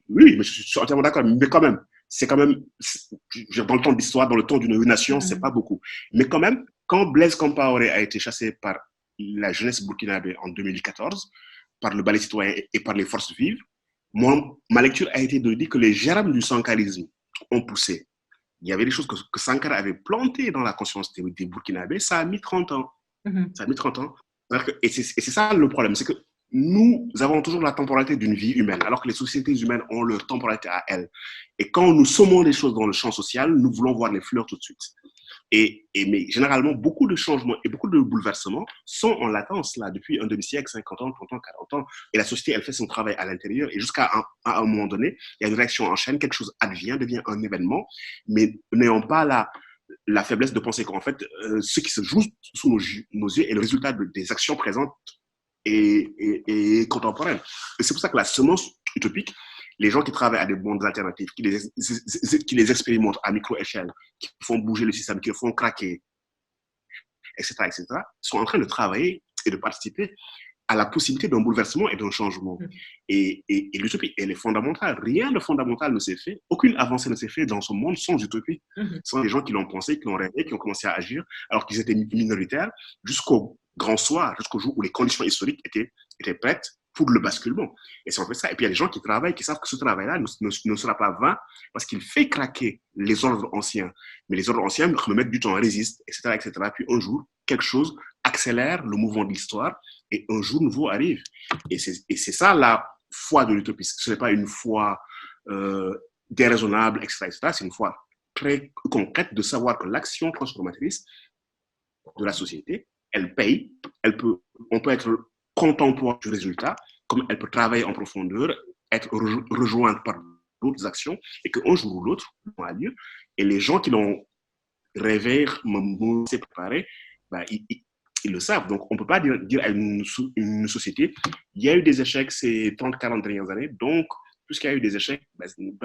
mais je suis entièrement d'accord. Mais quand même, c'est quand même, dans le temps de l'histoire, dans le temps d'une nation, c'est pas beaucoup. Mais quand même, quand Blaise Compaoré a été chassé par la jeunesse burkinabé en 2014, par le balai citoyen et par les forces vives, ma lecture a été de dire que les germes du sankarisme ont poussé. Il y avait des choses que Sankara avait plantées dans la conscience des Burkinabés. Ça a mis 30 ans. Ça a mis 30 ans. Et c'est ça le problème, c'est que nous avons toujours la temporalité d'une vie humaine, alors que les sociétés humaines ont leur temporalité à elles. Et quand nous sommons les choses dans le champ social, nous voulons voir les fleurs tout de suite. Mais généralement, beaucoup de changements et beaucoup de bouleversements sont en latence là, depuis un demi-siècle, 50 ans, 30 ans, 40 ans. Et la société, elle fait son travail à l'intérieur. Et jusqu'à un moment donné, il y a une réaction en chaîne, quelque chose advient, devient un événement, mais n'ayons pas la faiblesse de penser qu'en fait, ce qui se joue sous nos yeux est le résultat des actions présentes et contemporaines. Et c'est pour ça que la semence utopique, les gens qui travaillent à des mondes alternatifs, qui les expérimentent à micro-échelle, qui font bouger le système, qui le font craquer, etc., sont en train de travailler et de participer à la possibilité d'un bouleversement et d'un changement. Et l'utopie, elle est fondamentale. Rien de fondamental ne s'est fait. Aucune avancée ne s'est faite dans ce monde sans utopie. Ce sont des gens qui l'ont pensé, qui l'ont rêvé, qui ont commencé à agir alors qu'ils étaient minoritaires jusqu'au grand soir, jusqu'au jour où les conditions historiques étaient prêtes pour le basculement. Et c'est en fait ça. Et puis il y a des gens qui travaillent, qui savent que ce travail-là ne sera pas vain parce qu'il fait craquer les ordres anciens. Mais les ordres anciens remettent du temps, résistent, etc. Puis un jour, quelque chose accélère le mouvement de l'histoire et un jour nouveau arrive. Et c'est ça la foi de l'utopie. Ce n'est pas une foi déraisonnable, etc. C'est une foi très concrète de savoir que l'action transformatrice de la société, elle paye, on peut être contemporain du résultat, comme elle peut travailler en profondeur, être rejointe par d'autres actions, et qu'un jour ou l'autre, on a lieu. Et les gens qui l'ont rêvé, préparé, ils le savent. Donc, on ne peut pas dire à une société, il y a eu des échecs ces 30, 40 dernières années, donc, puisqu'il y a eu des échecs,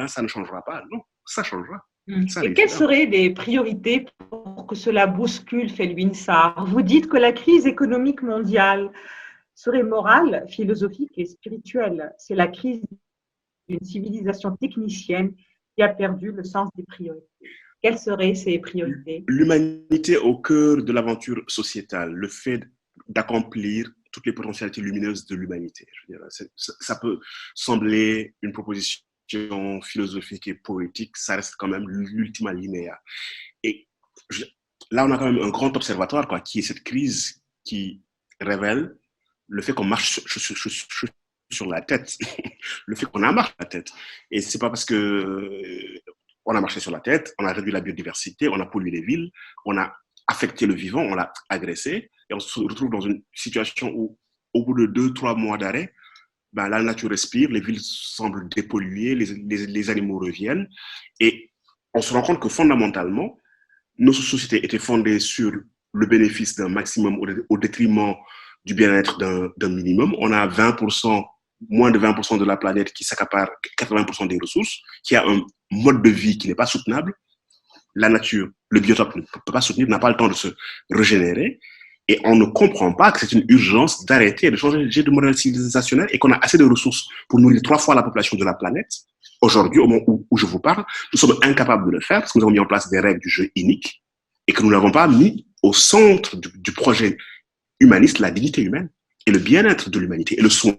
ça ne changera pas. Non, ça changera. Et quelles seraient les priorités pour que cela bouscule, Felwine Sarr? Vous dites que la crise économique mondiale serait morale, philosophique et spirituelle. C'est la crise d'une civilisation technicienne qui a perdu le sens des priorités. Quelles seraient ces priorités? L'humanité au cœur de l'aventure sociétale, le fait d'accomplir toutes les potentialités lumineuses de l'humanité. Ça peut sembler une proposition philosophique et poétique, ça reste quand même l'ultima linea. Et là, on a quand même un grand observatoire, qui est cette crise qui révèle le fait qu'on marche sur la tête, le fait qu'on a marché sur la tête. Et c'est pas parce que on a marché sur la tête, on a réduit la biodiversité, on a pollué les villes, on a affecté le vivant, on l'a agressé, et on se retrouve dans une situation où, au bout de 2-3 mois d'arrêt, ben, la nature respire, les villes semblent dépolluées, les animaux reviennent. Et on se rend compte que fondamentalement, nos sociétés étaient fondées sur le bénéfice d'un maximum au détriment du bien-être d'un minimum. On a 20%, moins de 20% de la planète qui s'accapare 80% des ressources, qui a un mode de vie qui n'est pas soutenable. La nature, le biotope ne peut pas soutenir, n'a pas le temps de se régénérer. Et on ne comprend pas que c'est une urgence d'arrêter de changer de modèle civilisationnel et qu'on a assez de ressources pour nourrir 3 fois la population de la planète. Aujourd'hui, au moment où je vous parle, nous sommes incapables de le faire parce que nous avons mis en place des règles du jeu iniques et que nous n'avons pas mis au centre du projet humaniste la dignité humaine et le bien-être de l'humanité et le soin.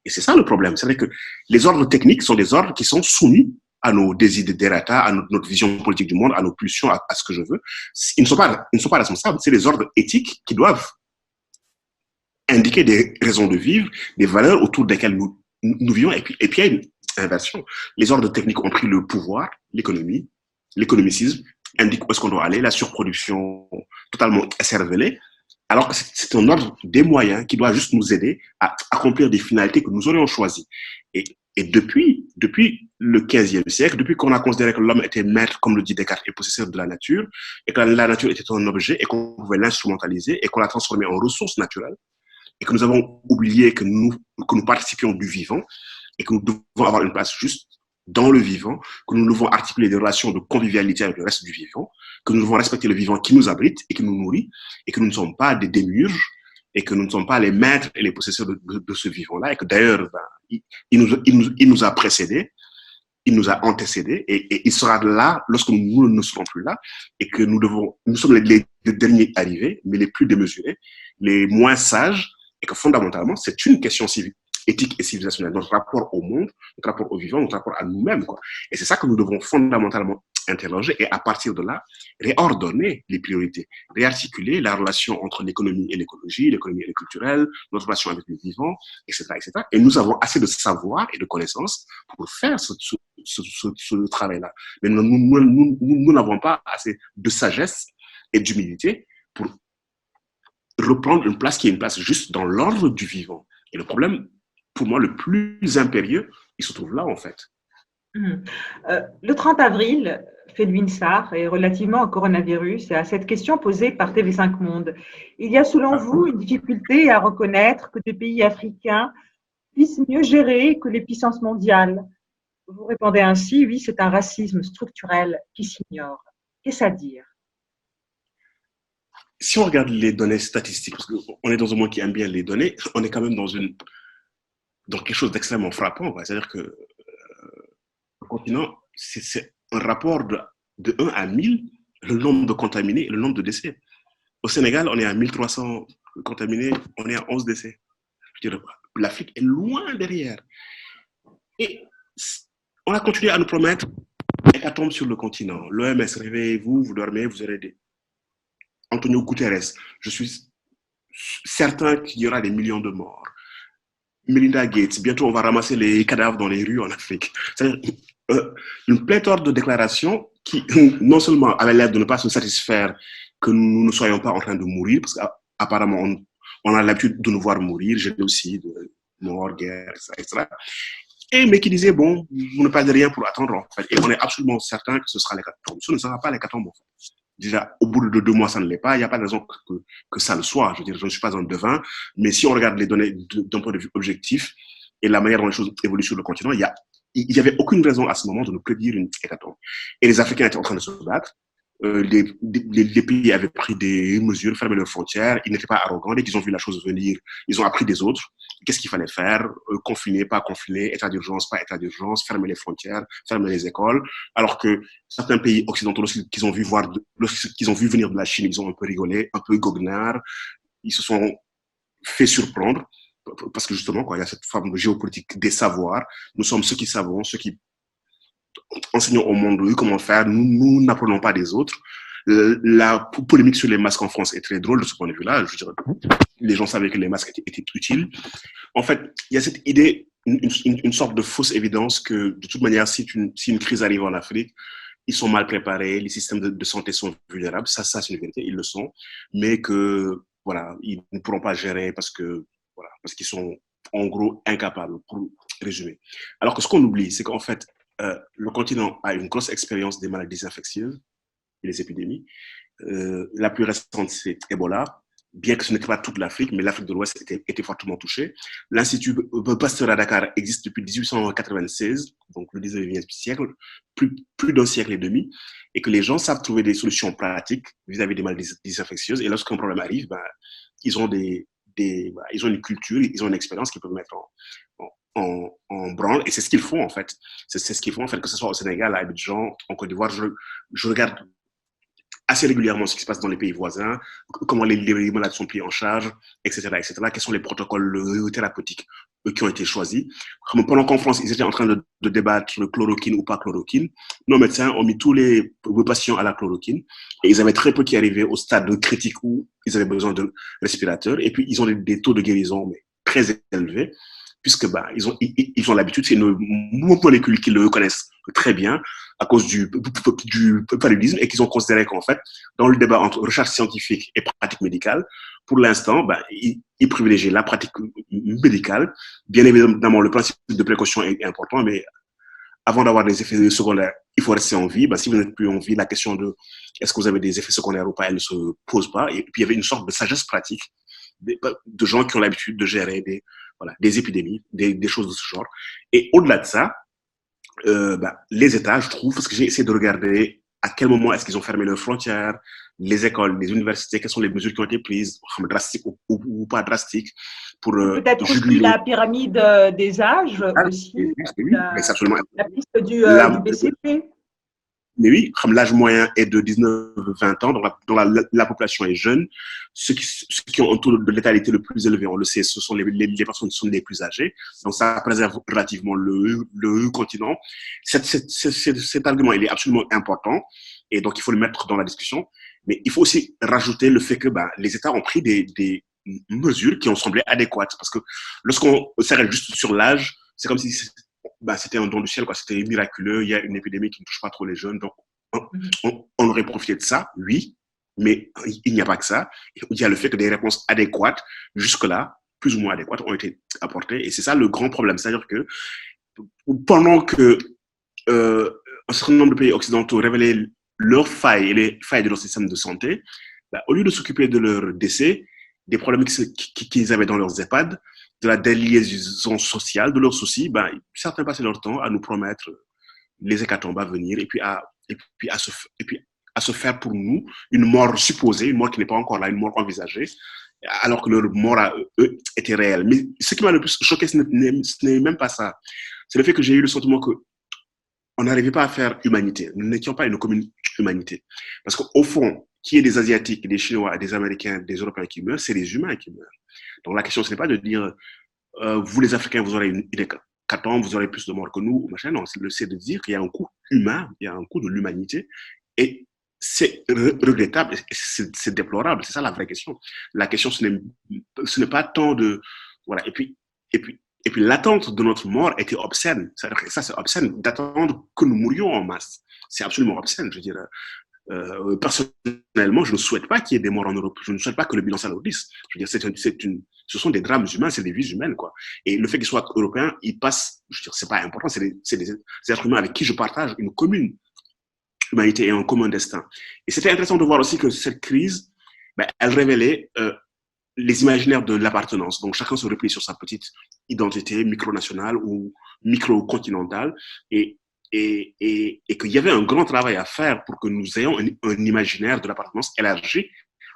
Et c'est ça le problème. C'est vrai que les ordres techniques sont des ordres qui sont soumis à nos desiderata, à notre vision politique du monde, à nos pulsions, à ce que je veux. Ils ne sont pas responsables. C'est les ordres éthiques qui doivent indiquer des raisons de vivre, des valeurs autour desquelles nous vivons. Et puis, il y a une inversion. Les ordres techniques ont pris le pouvoir, l'économie, l'économicisme, indique où est-ce qu'on doit aller, la surproduction totalement écervelée, alors que c'est un ordre des moyens qui doit juste nous aider à accomplir des finalités que nous aurions choisies. Et depuis le 15e siècle, depuis qu'on a considéré que l'homme était maître, comme le dit Descartes, et possesseur de la nature, et que la nature était un objet et qu'on pouvait l'instrumentaliser et qu'on l'a transformé en ressource naturelle, et que nous avons oublié que nous participions du vivant et que nous devons avoir une place juste dans le vivant, que nous devons articuler des relations de convivialité avec le reste du vivant, que nous devons respecter le vivant qui nous abrite et qui nous nourrit, et que nous ne sommes pas des démiurges, et que nous ne sommes pas les maîtres et les possesseurs de ce vivant-là, et que d'ailleurs, ben, il nous a précédés, il nous a antécédés, et il sera là lorsque nous ne serons plus là, et que nous sommes les derniers arrivés, mais les plus démesurés, les moins sages, et que fondamentalement, c'est une question civique, éthique et civilisationnelle, notre rapport au monde, notre rapport au vivant, notre rapport à nous-mêmes, quoi. Et c'est ça que nous devons fondamentalement interroger et à partir de là, réordonner les priorités, réarticuler la relation entre l'économie et l'écologie, l'économie et le culturel, notre relation avec le vivant, etc., etc. Et nous avons assez de savoir et de connaissances pour faire ce travail-là. Mais nous n'avons pas assez de sagesse et d'humilité pour reprendre une place qui est une place juste dans l'ordre du vivant. Et le problème, pour moi, le plus impérieux, il se trouve là, en fait. Le 30 avril, fait de l'INSAR, et relativement au coronavirus et à cette question posée par TV5 Monde, il y a selon vous une difficulté à reconnaître que des pays africains puissent mieux gérer que les puissances mondiales? Vous répondez ainsi, oui, c'est un racisme structurel qui s'ignore. Qu'est-ce à dire? Si on regarde les données statistiques, parce qu'on est dans un monde qui aime bien les données, on est quand même dans quelque chose d'extrêmement frappant. C'est-à-dire que le continent, c'est un rapport de 1 à 1000, le nombre de contaminés et le nombre de décès. Au Sénégal, on est à 1300 contaminés, on est à 11 décès. L'Afrique est loin derrière. Et on a continué à nous promettre hécatombe sur le continent. L'OMS, réveillez-vous, vous dormez, vous aurez des... Antonio Guterres, je suis certain qu'il y aura des millions de morts. Melinda Gates, bientôt on va ramasser les cadavres dans les rues en Afrique. C'est-à-dire une pléthore de déclarations qui non seulement avaient l'air de ne pas se satisfaire que nous ne soyons pas en train de mourir, parce qu'apparemment on a l'habitude de nous voir mourir, génocide, mort, guerre, etc. Mais qui disaient, bon, vous ne perdez rien pour attendre, en fait. Et on est absolument certain que ce sera l'hécatombe. Ce ne sera pas l'hécatombe, en fait. Déjà, au bout de 2 mois, ça ne l'est pas. Il n'y a pas de raison que ça le soit. Je veux dire, je ne suis pas un devin. Mais si on regarde les données d'un point de vue objectif et la manière dont les choses évoluent sur le continent, il n'y avait aucune raison à ce moment de nous prédire une hécatombe. Et les Africains étaient en train de se battre. Les pays avaient pris des mesures, fermé leurs frontières. Ils n'étaient pas arrogants. Dès qu'ils ont vu la chose venir, ils ont appris des autres. Qu'est-ce qu'il fallait faire? Confiner, pas confiner, état d'urgence, pas état d'urgence, fermer les frontières, fermer les écoles. Alors que certains pays occidentaux, lorsqu'ils ont vu venir de la Chine, ils ont un peu rigolé, un peu goguenard. Ils se sont fait surprendre parce que justement, il y a cette forme de géopolitique des savoirs. Nous sommes ceux qui savons, ceux qui enseignons au monde comment faire. Nous n'apprenons pas des autres. La polémique sur les masques en France est très drôle de ce point de vue-là. Je dirais, les gens savaient que les masques étaient utiles. En fait, il y a cette idée, une sorte de fausse évidence que, de toute manière, si une crise arrive en Afrique, ils sont mal préparés, les systèmes de santé sont vulnérables. Ça, c'est une vérité, ils le sont. Mais que, voilà, ils ne pourront pas gérer parce qu'ils sont en gros incapables, pour résumer. Alors que ce qu'on oublie, c'est qu'en fait, le continent a une grosse expérience des maladies infectieuses et des épidémies. La plus récente, c'est Ebola, bien que ce n'était pas toute l'Afrique, mais l'Afrique de l'Ouest était fortement touchée. L'Institut Pasteur à Dakar existe depuis 1896, donc le 19e siècle, plus d'un siècle et demi, et que les gens savent trouver des solutions pratiques vis-à-vis des maladies infectieuses. Et lorsqu'un problème arrive, ils ont ils ont une culture, ils ont une expérience qu'ils peuvent mettre en branle, et c'est ce qu'ils font en fait. C'est ce qu'ils font en fait, que ce soit au Sénégal, à Abidjan, en Côte d'Ivoire. Je regarde assez régulièrement ce qui se passe dans les pays voisins, comment les malades sont pris en charge, etc., etc. Quels sont les protocoles thérapeutiques qui ont été choisis. Pendant qu'en France, ils étaient en train de débattre le chloroquine ou pas chloroquine, nos médecins ont mis tous les patients à la chloroquine et ils avaient très peu qui arrivaient au stade critique où ils avaient besoin de respirateurs, et puis ils ont des taux de guérison mais très élevés, puisque ils ont l'habitude, c'est une molécule qu'ils le connaissent très bien à cause du paludisme, et qu'ils ont considéré qu'en fait, dans le débat entre recherche scientifique et pratique médicale, pour l'instant, ils privilégient la pratique médicale. Bien évidemment, le principe de précaution est important, mais avant d'avoir des effets secondaires, il faut rester en vie. Si vous n'êtes plus en vie, la question de est-ce que vous avez des effets secondaires ou pas, elle ne se pose pas. Et puis, il y avait une sorte de sagesse pratique de gens qui ont l'habitude de gérer des épidémies, des choses de ce genre. Et au-delà de ça, les États, je trouve, parce que j'ai essayé de regarder à quel moment est-ce qu'ils ont fermé leurs frontières, les écoles, les universités, quelles sont les mesures qui ont été prises, drastiques ou pas drastiques, pour peut-être aussi la pyramide des âges aussi, oui, mais c'est absolument la piste du BCP. Mais oui, l'âge moyen est de 19-20 ans, donc la population est jeune. Ceux qui ont un taux de létalité le plus élevé, on le sait, ce sont les personnes qui sont les plus âgées. Donc ça préserve relativement le continent. Cet argument, il est absolument important, et donc il faut le mettre dans la discussion. Mais il faut aussi rajouter le fait que les États ont pris des mesures qui ont semblé adéquates. Parce que lorsqu'on s'arrête juste sur l'âge, c'est comme si c'était un don du ciel, quoi. C'était miraculeux. Il y a une épidémie qui ne touche pas trop les jeunes, donc on aurait profité de ça, oui, mais il n'y a pas que ça. Il y a le fait que des réponses adéquates, jusque-là, plus ou moins adéquates, ont été apportées, et c'est ça le grand problème. C'est-à-dire que pendant que un certain nombre de pays occidentaux révélaient leurs failles et les failles de leur système de santé, au lieu de s'occuper de leurs décès, des problèmes qu'ils avaient dans leurs EHPAD, de la déliaison sociale, de leurs soucis, certains passaient leur temps à nous promettre les hécatombes à venir, et puis à se faire pour nous une mort supposée, une mort qui n'est pas encore là, une mort envisagée, alors que leur mort à eux était réelle. Mais ce qui m'a le plus choqué, ce n'est même pas ça. C'est le fait que j'ai eu le sentiment que on n'arrivait pas à faire humanité. Nous n'étions pas une commune humanité. Parce qu'au fond, qu'il y ait des Asiatiques, des Chinois, des Américains, des Européens qui meurent, c'est les humains qui meurent. Donc la question, ce n'est pas de dire, vous les Africains, vous aurez une hécatombe, vous aurez plus de morts que nous, machin. Non, c'est de dire qu'il y a un coût humain, il y a un coût de l'humanité, et c'est regrettable, c'est déplorable. C'est ça la vraie question. La question, ce n'est pas tant de... Voilà. Et puis l'attente de notre mort était obscène. C'est-à-dire que ça, c'est obscène d'attendre que nous mourions en masse. C'est absolument obscène. Je veux dire, personnellement, je ne souhaite pas qu'il y ait des morts en Europe. Je ne souhaite pas que le bilan s'alourdisse. Je veux dire, ce sont des drames humains, c'est des vies humaines, quoi. Et le fait qu'ils soient européens, ils passent, je veux dire, c'est pas important, c'est des êtres humains avec qui je partage une commune humanité et un commun destin. Et c'était intéressant de voir aussi que cette crise, elle révélait les imaginaires de l'appartenance. Donc, chacun se replie sur sa petite identité micronationale ou micro-continentale, et qu'il y avait un grand travail à faire pour que nous ayons un imaginaire de l'appartenance élargi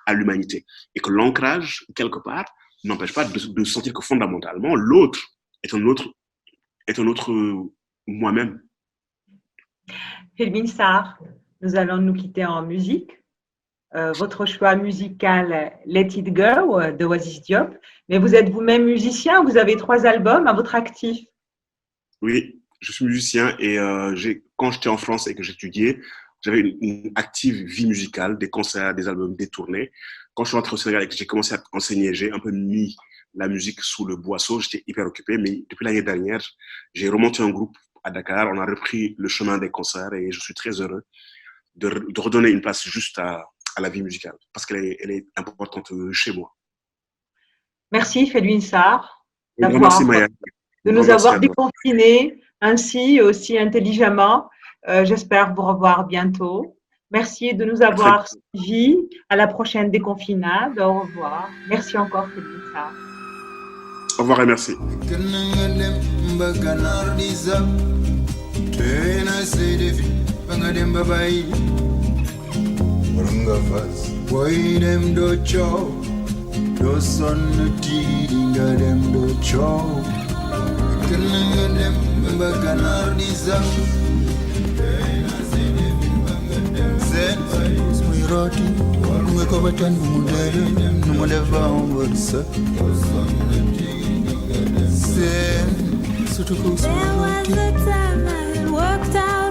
à l'humanité. Et que l'ancrage, quelque part, n'empêche pas de sentir que fondamentalement, l'autre est un autre moi-même. Felwine Sarr, nous allons nous quitter en musique. Votre choix musical, Let It Go, de Oasis Diop. Mais vous êtes vous-même musicien, vous avez 3 albums à votre actif. Oui, je suis musicien, et quand j'étais en France et que j'étudiais, j'avais une active vie musicale, des concerts, des albums, des tournées. Quand je suis rentré au Sénégal et que j'ai commencé à enseigner, j'ai un peu mis la musique sous le boisseau, j'étais hyper occupé, mais depuis l'année dernière, j'ai remonté un groupe à Dakar, on a repris le chemin des concerts, et je suis très heureux de redonner une place juste à la vie musicale, parce qu'elle est importante chez moi. Merci Felwine Sarr. Merci Maya. de nous avoir déconfinés ainsi aussi intelligemment. J'espère vous revoir bientôt. Merci de nous avoir suivis. À la prochaine déconfinade. Au revoir. Merci encore, Félissa. Au revoir et merci. There was a time I had worked out